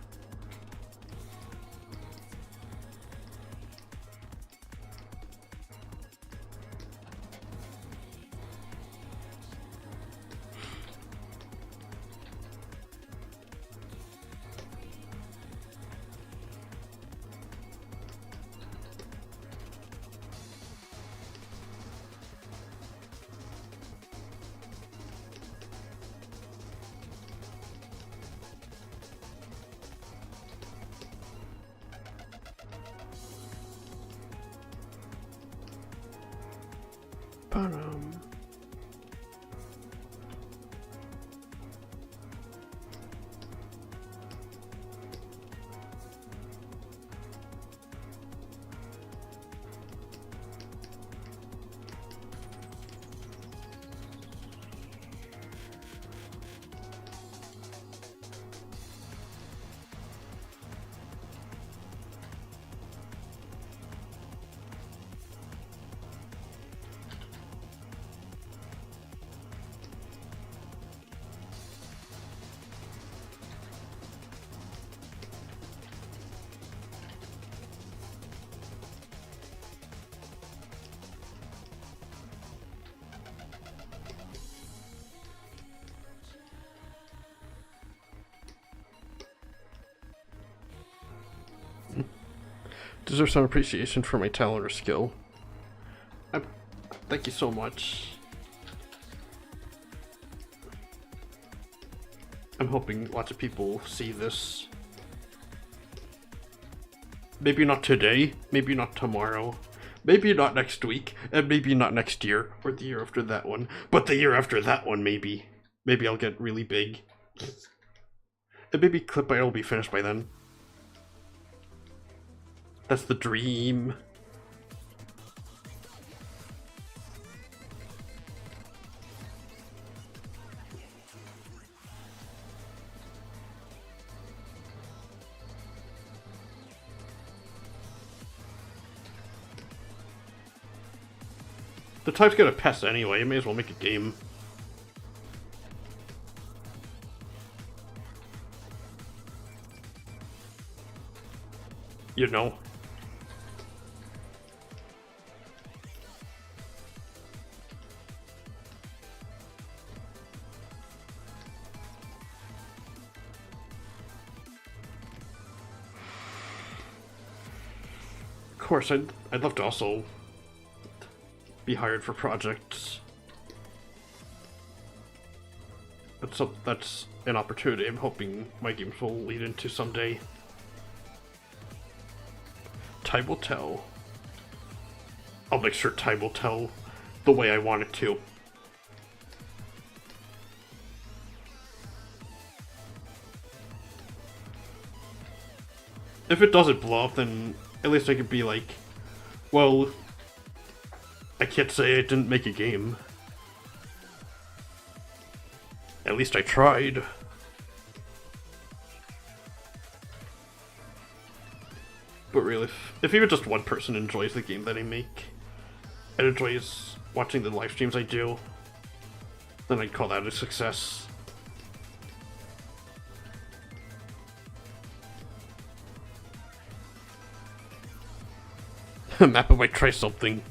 Deserve some appreciation for my talent or skill. Thank you so much. I'm hoping lots of people see this. Maybe not today, maybe not tomorrow, maybe not next week, and maybe not next year, or the year after that one, but the year after that one maybe. Maybe I'll get really big. And maybe Clip Art will be finished by then. That's the dream. The time's gonna pass anyway, I may as well make a game. You know. course, I'd love to also be hired for projects. That's an opportunity I'm hoping my games will lead into someday. Time will tell. I'll make sure time will tell the way I want it to. If it doesn't blow up, then at least I could be like, well, I can't say I didn't make a game. At least I tried. But really, if even just one person enjoys the game that I make, and enjoys watching the live streams I do, then I'd call that a success. Mappa might try something.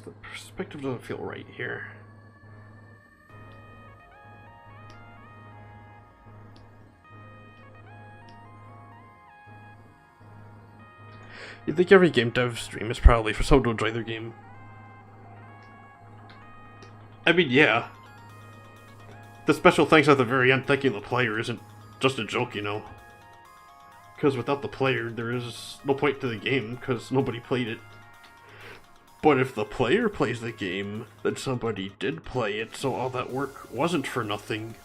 The perspective doesn't feel right here. You think every game dev stream is probably for someone to enjoy their game? I mean, yeah. The special thanks at the very end thanking the player isn't just a joke, you know. Because without the player, there is no point to the game, because nobody played it. But if the player plays the game, then somebody did play it, so all that work wasn't for nothing.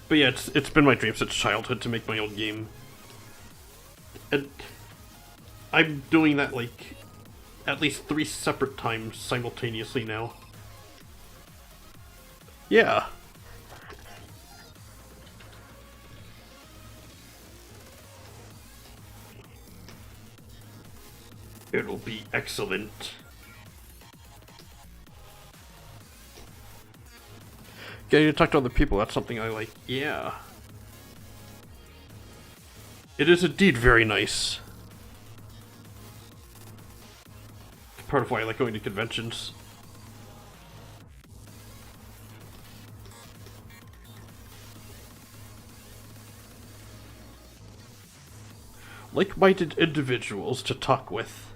But yeah, it's been my dream since childhood to make my own game. And I'm doing that like at least 3 separate times simultaneously now. Yeah. It'll be excellent. Getting to talk to other people, that's something I like. Yeah. It is indeed very nice. It's part of why I like going to conventions. Like-minded individuals to talk with.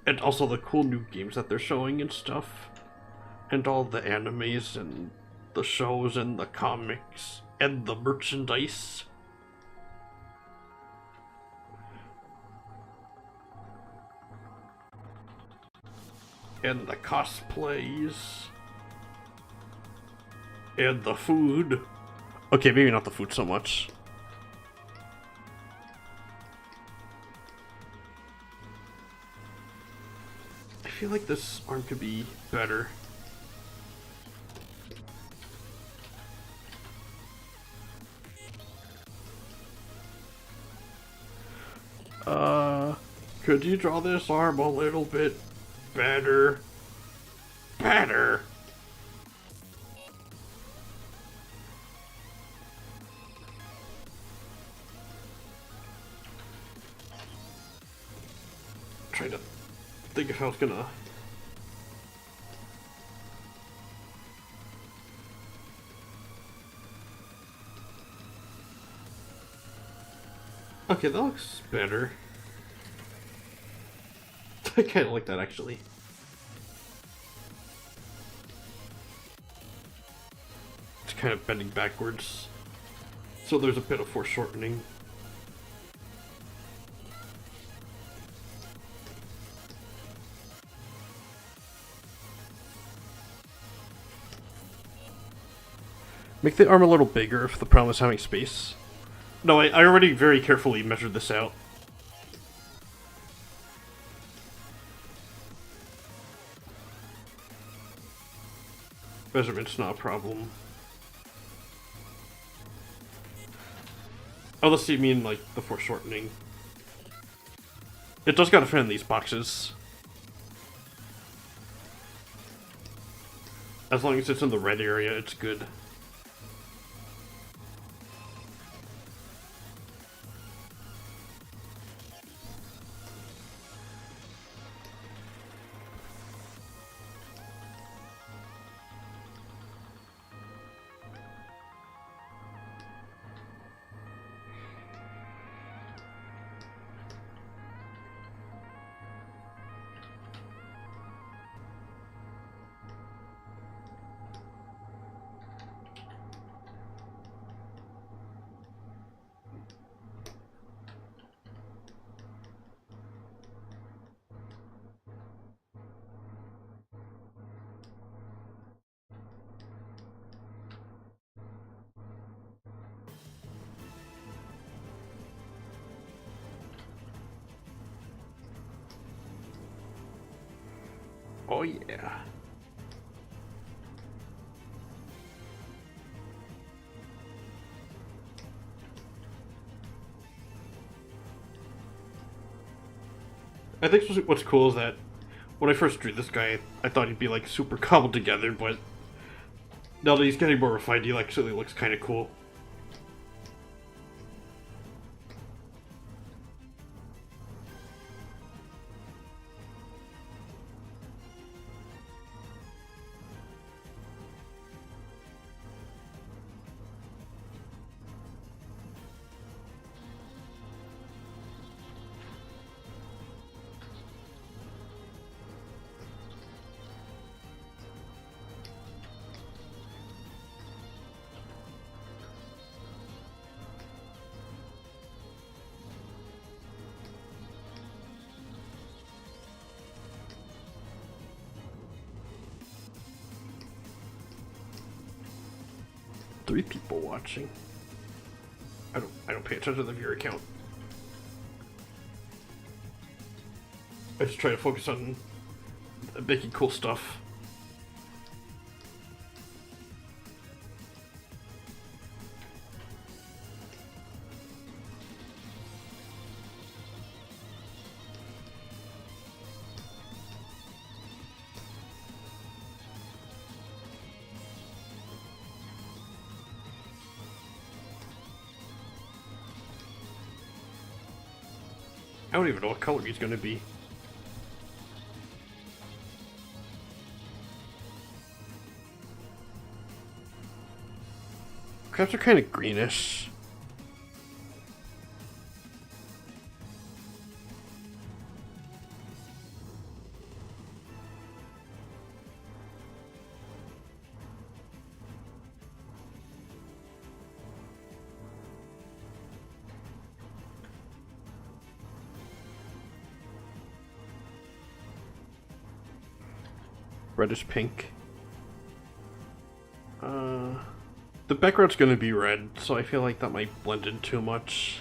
And also the cool new games that they're showing and stuff. And all the animes and the shows and the comics and the merchandise. And the cosplays. And the food. Okay, maybe not the food so much. I feel like this arm could be better. Could you draw this arm a little bit better? Better? Trying to think if I was gonna... Okay, that looks better. I kind of like that, actually. It's kind of bending backwards, so there's a bit of foreshortening. Make the arm a little bigger if the problem is having space. No, I already very carefully measured this out. Measurement's not a problem. Unless you mean, like, the foreshortening. It does gotta fit in these boxes. As long as it's in the red area, it's good. Oh yeah. I think what's cool is that when I first drew this guy, I thought he'd be like super cobbled together, but now that he's getting more refined, he actually looks kind of cool. Three people watching. I don't pay attention to the viewer count. I just try to focus on making cool stuff. I don't even know what color he's gonna be. Crabs are kind of greenish. Reddish pink. The background's gonna be red, so I feel like that might blend in too much.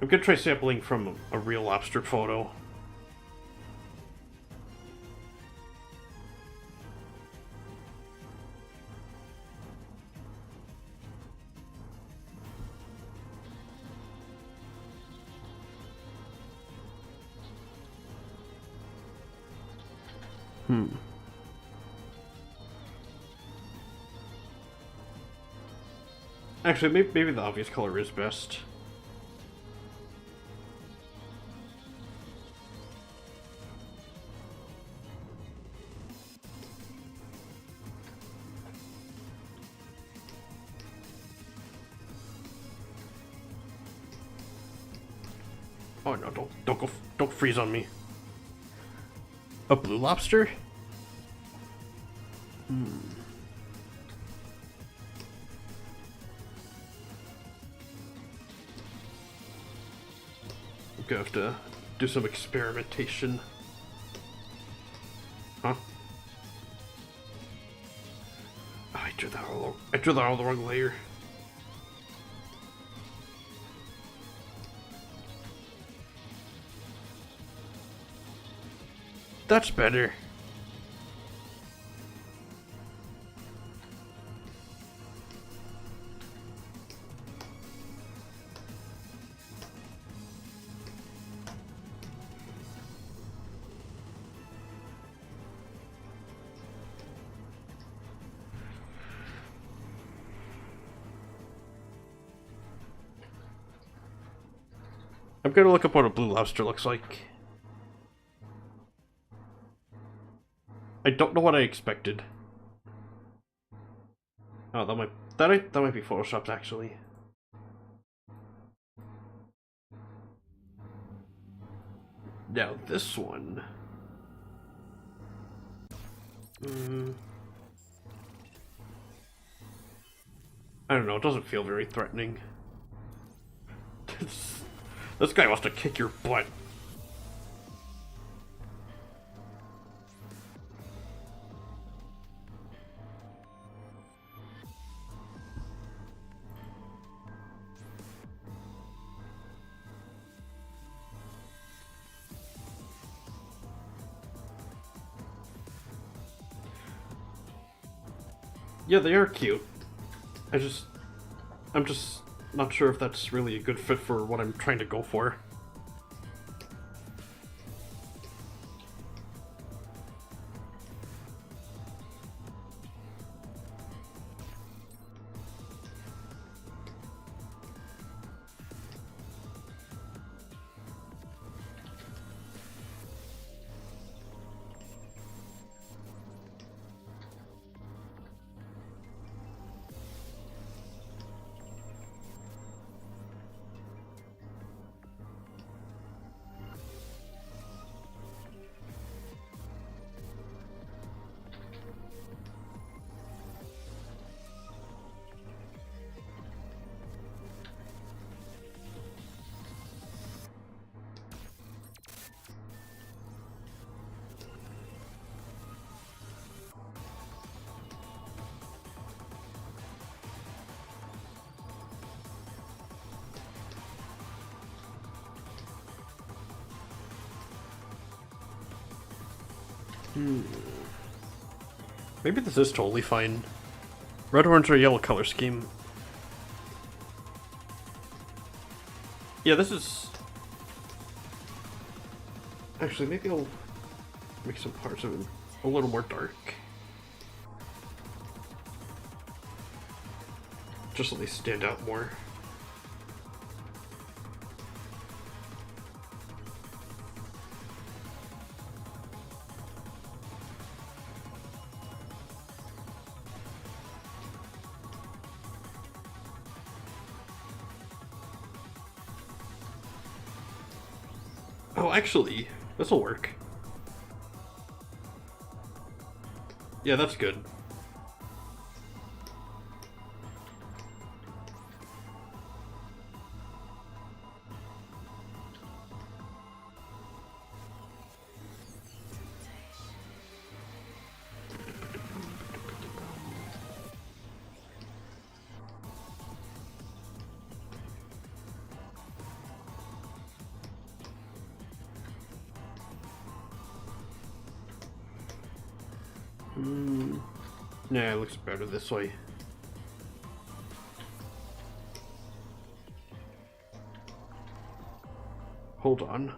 I'm gonna try sampling from a real lobster photo. Actually, maybe the obvious color is best. Oh no, don't freeze on me. A blue lobster? I'm gonna have to do some experimentation. Huh? Oh, I drew that all the wrong layer. That's better. I'm gonna look up what a blue lobster looks like. I don't know what I expected. Oh, that might be photoshopped actually. Now this one. I don't know. It doesn't feel very threatening. This guy wants to kick your butt. Yeah, they are cute. I'm just not sure if that's really a good fit for what I'm trying to go for. Maybe this is totally fine. Red, orange, or yellow color scheme. Yeah, this is... Actually, maybe I'll make some parts of it a little more dark. Just so they stand out more. Oh, actually, this'll work. Yeah, that's good. Nah, it looks better this way. Hold on.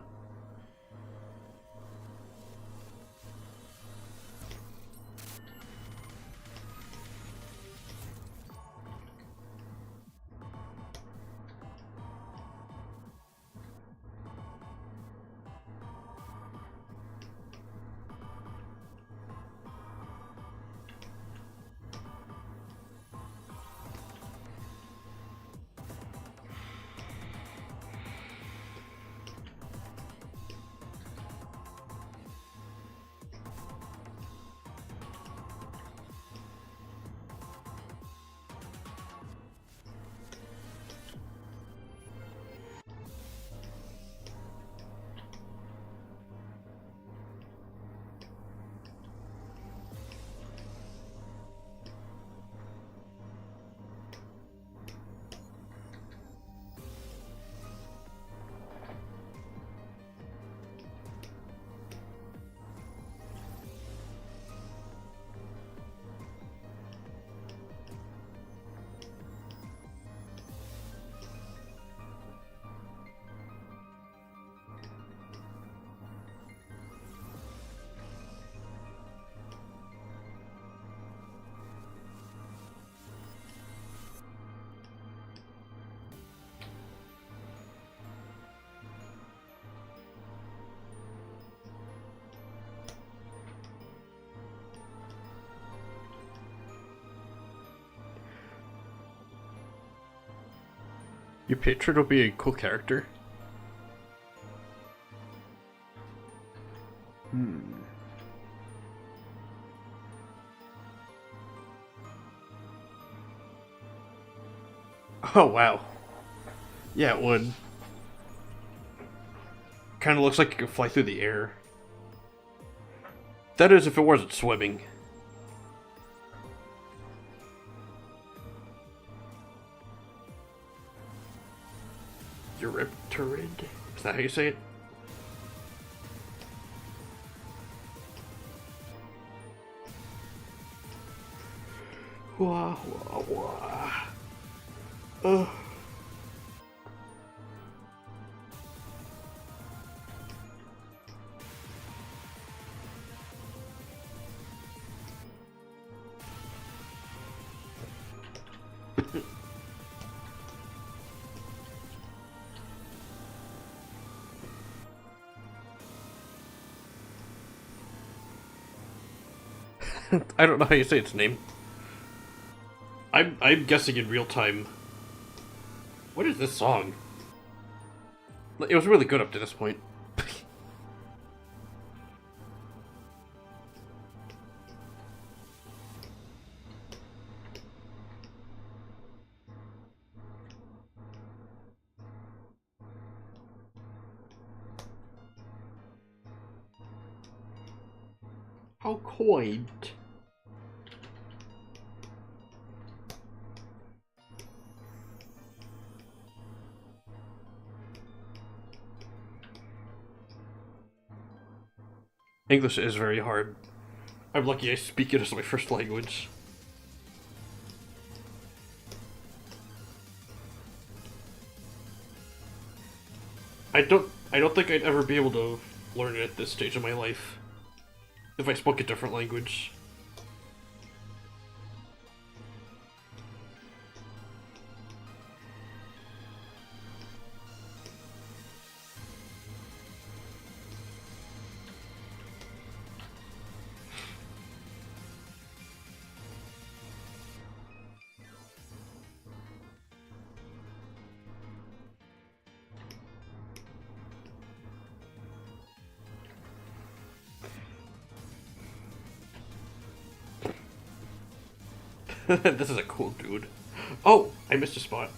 Your patron will be a cool character. Oh, wow. Yeah, it would. Kinda looks like it could fly through the air. That is, if it wasn't swimming. Eurypterid? Is that how you say it? Wah, wah, wah. Ugh. I don't know how you say its name. I'm guessing in real time. What is this song? It was really good up to this point. How quaint. English is very hard. I'm lucky I speak it as my first language. I don't think I'd ever be able to learn it at this stage of my life if I spoke a different language. This is a cool dude. Oh, I missed a spot.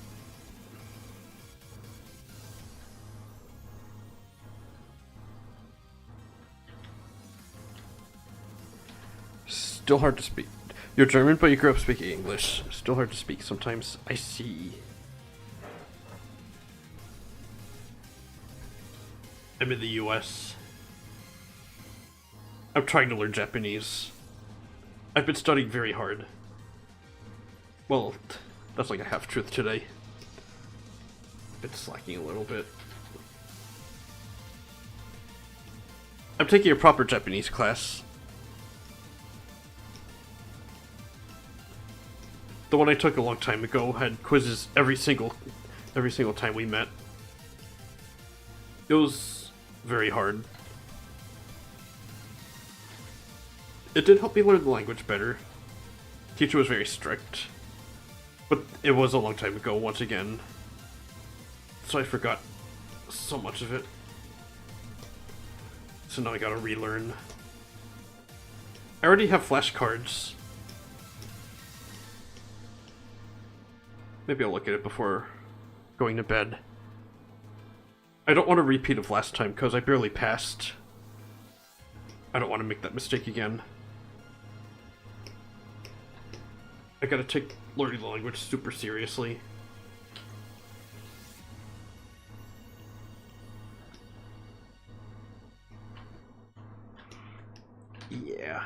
Still hard to speak. You're German, but you grew up speaking English. Still hard to speak sometimes. I see. I'm in the US. I'm trying to learn Japanese. I've been studying very hard. Well, that's like a half-truth today. Been slacking a little bit. I'm taking a proper Japanese class. The one I took a long time ago had quizzes every single time we met. It was very hard. It did help me learn the language better. Teacher was very strict. But it was a long time ago, once again. So I forgot so much of it. So now I gotta relearn. I already have flashcards. Maybe I'll look at it before going to bed. I don't want a repeat of last time, because I barely passed. I don't want to make that mistake again. I gotta take learning the language super seriously. Yeah.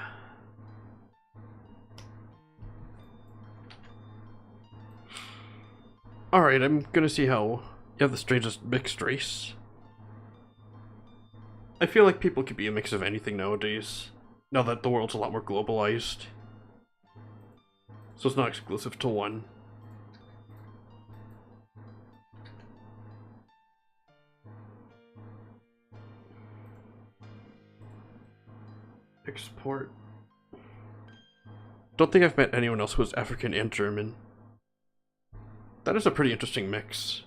Alright, I'm gonna see how you have the strangest mixed race. I feel like people could be a mix of anything nowadays, now that the world's a lot more globalized. So it's not exclusive to one. Export. Don't think I've met anyone else who is African and German. That is a pretty interesting mix.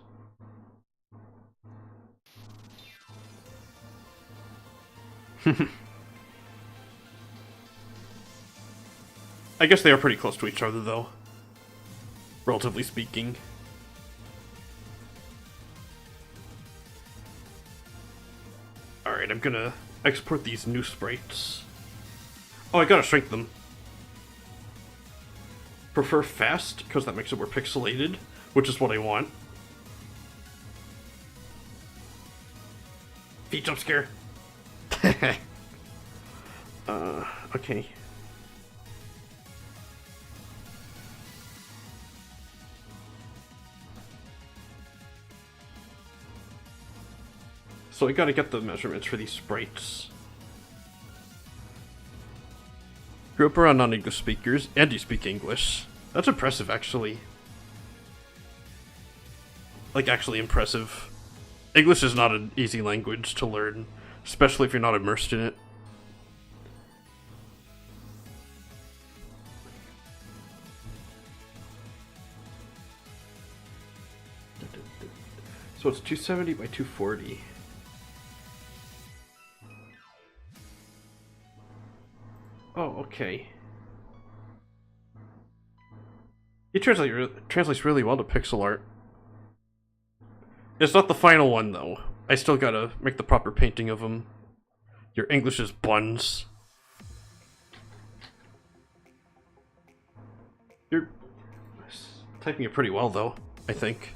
I guess they are pretty close to each other, though. Relatively speaking. Alright, I'm gonna export these new sprites. Oh, I gotta shrink them. Prefer fast, because that makes it more pixelated, which is what I want. Feet jump scare. Okay. So I gotta get the measurements for these sprites. Grew up around non-English speakers, and you speak English. That's impressive, actually. Like, actually impressive. English is not an easy language to learn, especially if you're not immersed in it. So it's 270 by 240. Oh, okay. It translates really well to pixel art. It's not the final one, though. I still gotta make the proper painting of them. Your English is buns. You're typing it pretty well, though, I think.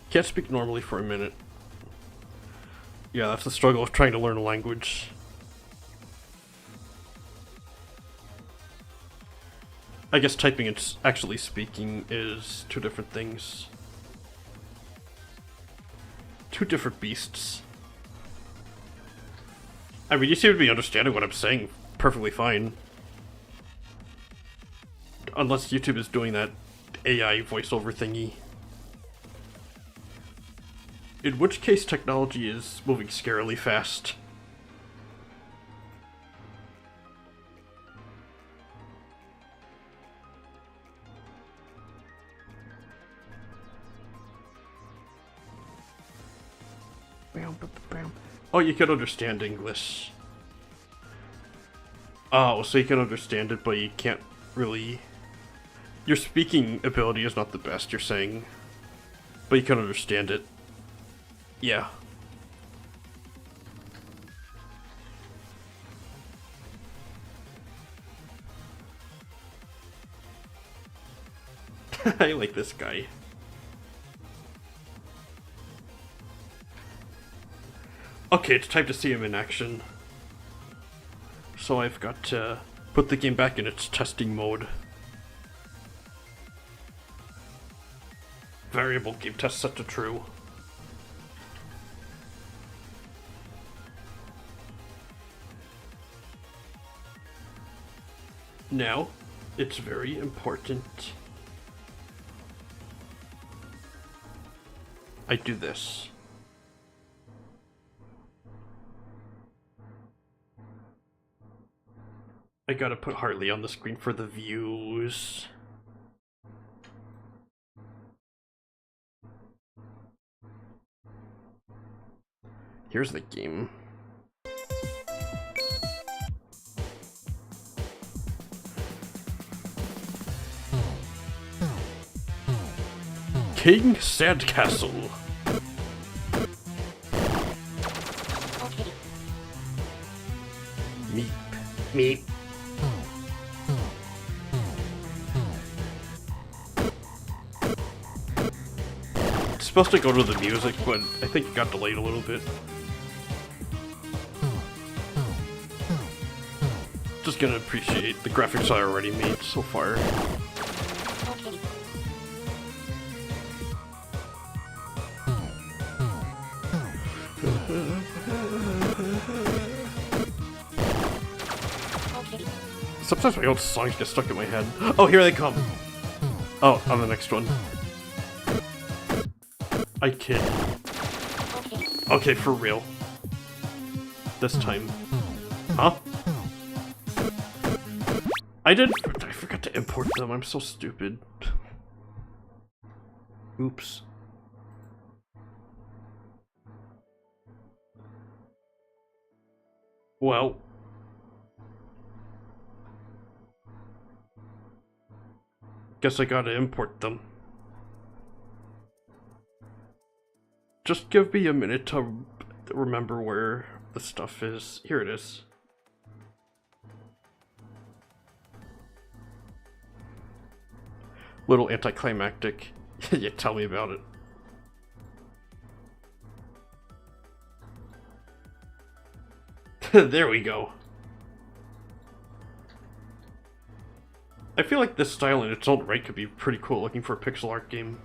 Can't speak normally for a minute. Yeah, that's the struggle of trying to learn a language. I guess typing and actually speaking is two different things. Two different beasts. I mean, you seem to be understanding what I'm saying perfectly fine. Unless YouTube is doing that AI voiceover thingy. In which case, technology is moving scarily fast. Oh, you can understand English. Oh, so you can understand it, but you can't really... Your speaking ability is not the best, you're saying. But you can understand it. Yeah. I like this guy. Okay, it's time to see him in action. So I've got to put the game back in its testing mode. Variable game test set to true. Now, it's very important I do this. I gotta put Harley on the screen for the views. Here's the game. King Sandcastle. Meep. Meep. It's supposed to go to the music, but I think it got delayed a little bit. Just gonna appreciate the graphics I already made so far. Sometimes my old songs get stuck in my head. Oh, here they come! Oh, on the next one. I kid. Okay, for real. This time. Huh? I forgot to import them. I'm so stupid. Oops. Well. Guess I gotta import them. Just give me a minute to remember where the stuff is. Here it is. Little anticlimactic. Yeah, tell me about it. There we go. I feel like this style in its own right could be pretty cool looking for a pixel art game.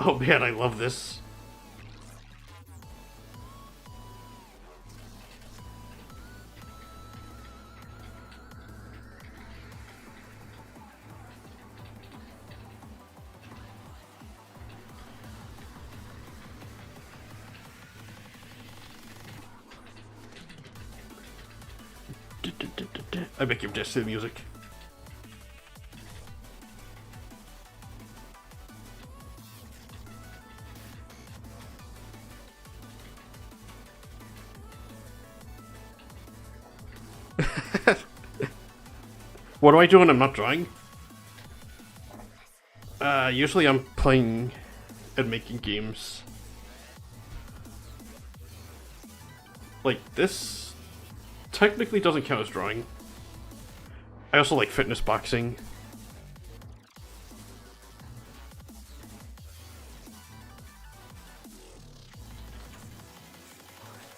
Oh man, I love this. I make him dance to the music. What do I do when I'm not drawing? Usually I'm playing and making games. Like, this technically doesn't count as drawing. I also like fitness boxing.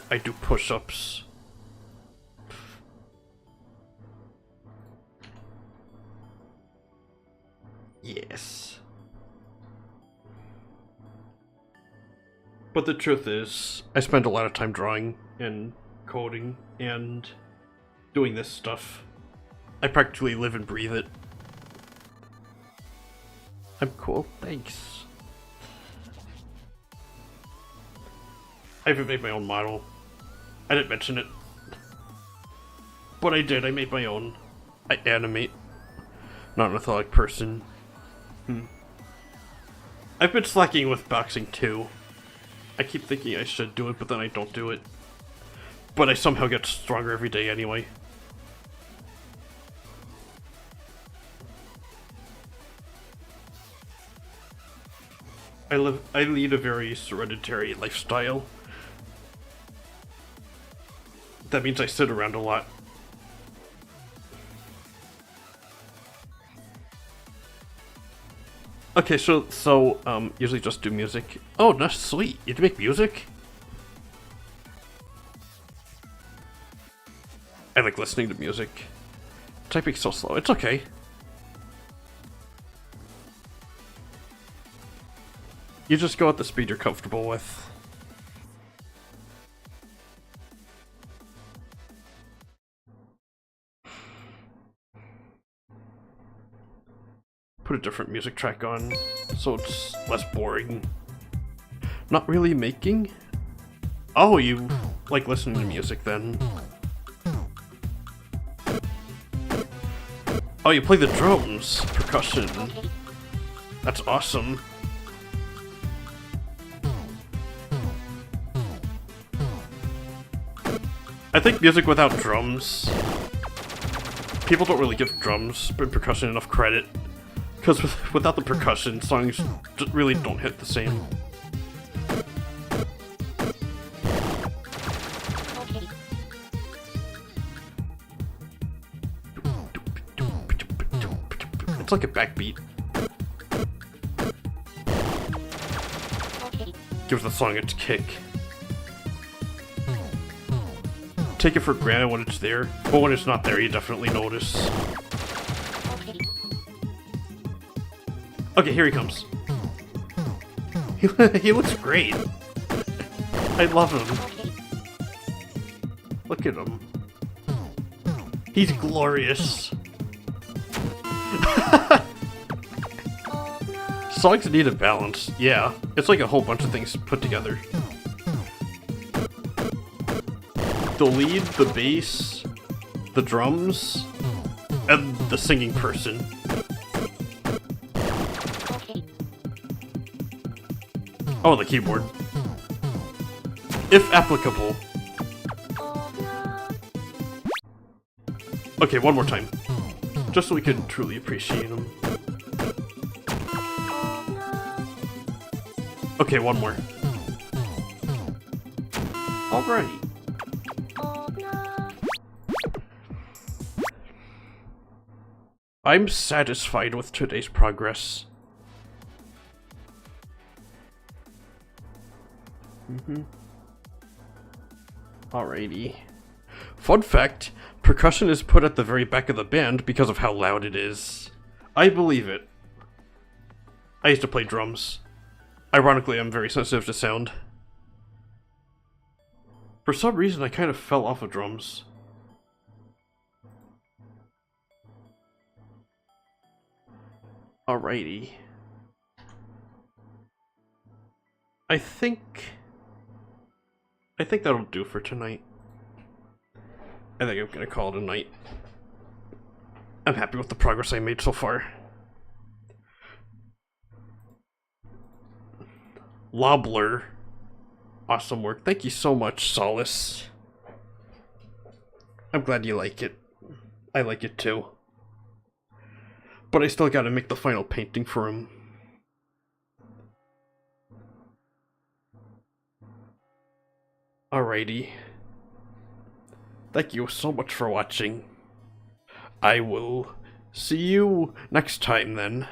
I do push-ups. Yes. But the truth is, I spend a lot of time drawing and coding and doing this stuff. I practically live and breathe it. I'm cool, thanks. I haven't made my own model. I didn't mention it. But I did, I made my own. I animate. Not an athletic person. I've been slacking with boxing too. I keep thinking I should do it, but then I don't do it. But I somehow get stronger every day anyway. I lead a very sedentary lifestyle. That means I sit around a lot. Okay, so usually just do music. Oh, that's sweet. You make music? I like listening to music. Typing's so slow. It's okay. You just go at the speed you're comfortable with. Put a different music track on, so it's less boring. Not really making? Oh, you like listening to music then. Oh, you play the drums. Percussion. That's awesome. I think music without drums... People don't really give drums and percussion enough credit. Because without the percussion, songs really don't hit the same. It's like a backbeat. Gives the song its kick. Take it for granted when it's there, but when it's not there, you definitely notice. Okay, here he comes. He looks great. I love him. Look at him. He's glorious. Songs need a balance. Yeah, it's like a whole bunch of things put together. The lead, the bass, the drums, and the singing person. Oh, the keyboard. If applicable. Okay, one more time. Just so we can truly appreciate them. Okay, one more. Alrighty. I'm satisfied with today's progress. Alrighty. Fun fact, percussion is put at the very back of the band because of how loud it is. I believe it. I used to play drums. Ironically, I'm very sensitive to sound. For some reason, I kind of fell off of drums. Alrighty. I think that'll do for tonight. I think I'm gonna call it a night. I'm happy with the progress I made so far. Lobbler. Awesome work. Thank you so much, Solace. I'm glad you like it. I like it too. But I still gotta make the final painting for him. Alrighty. Thank you so much for watching. I will see you next time then.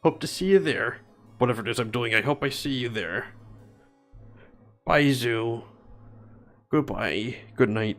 Hope to see you there. Whatever it is I'm doing, I hope I see you there. Bye, Zoo. Goodbye. Good night.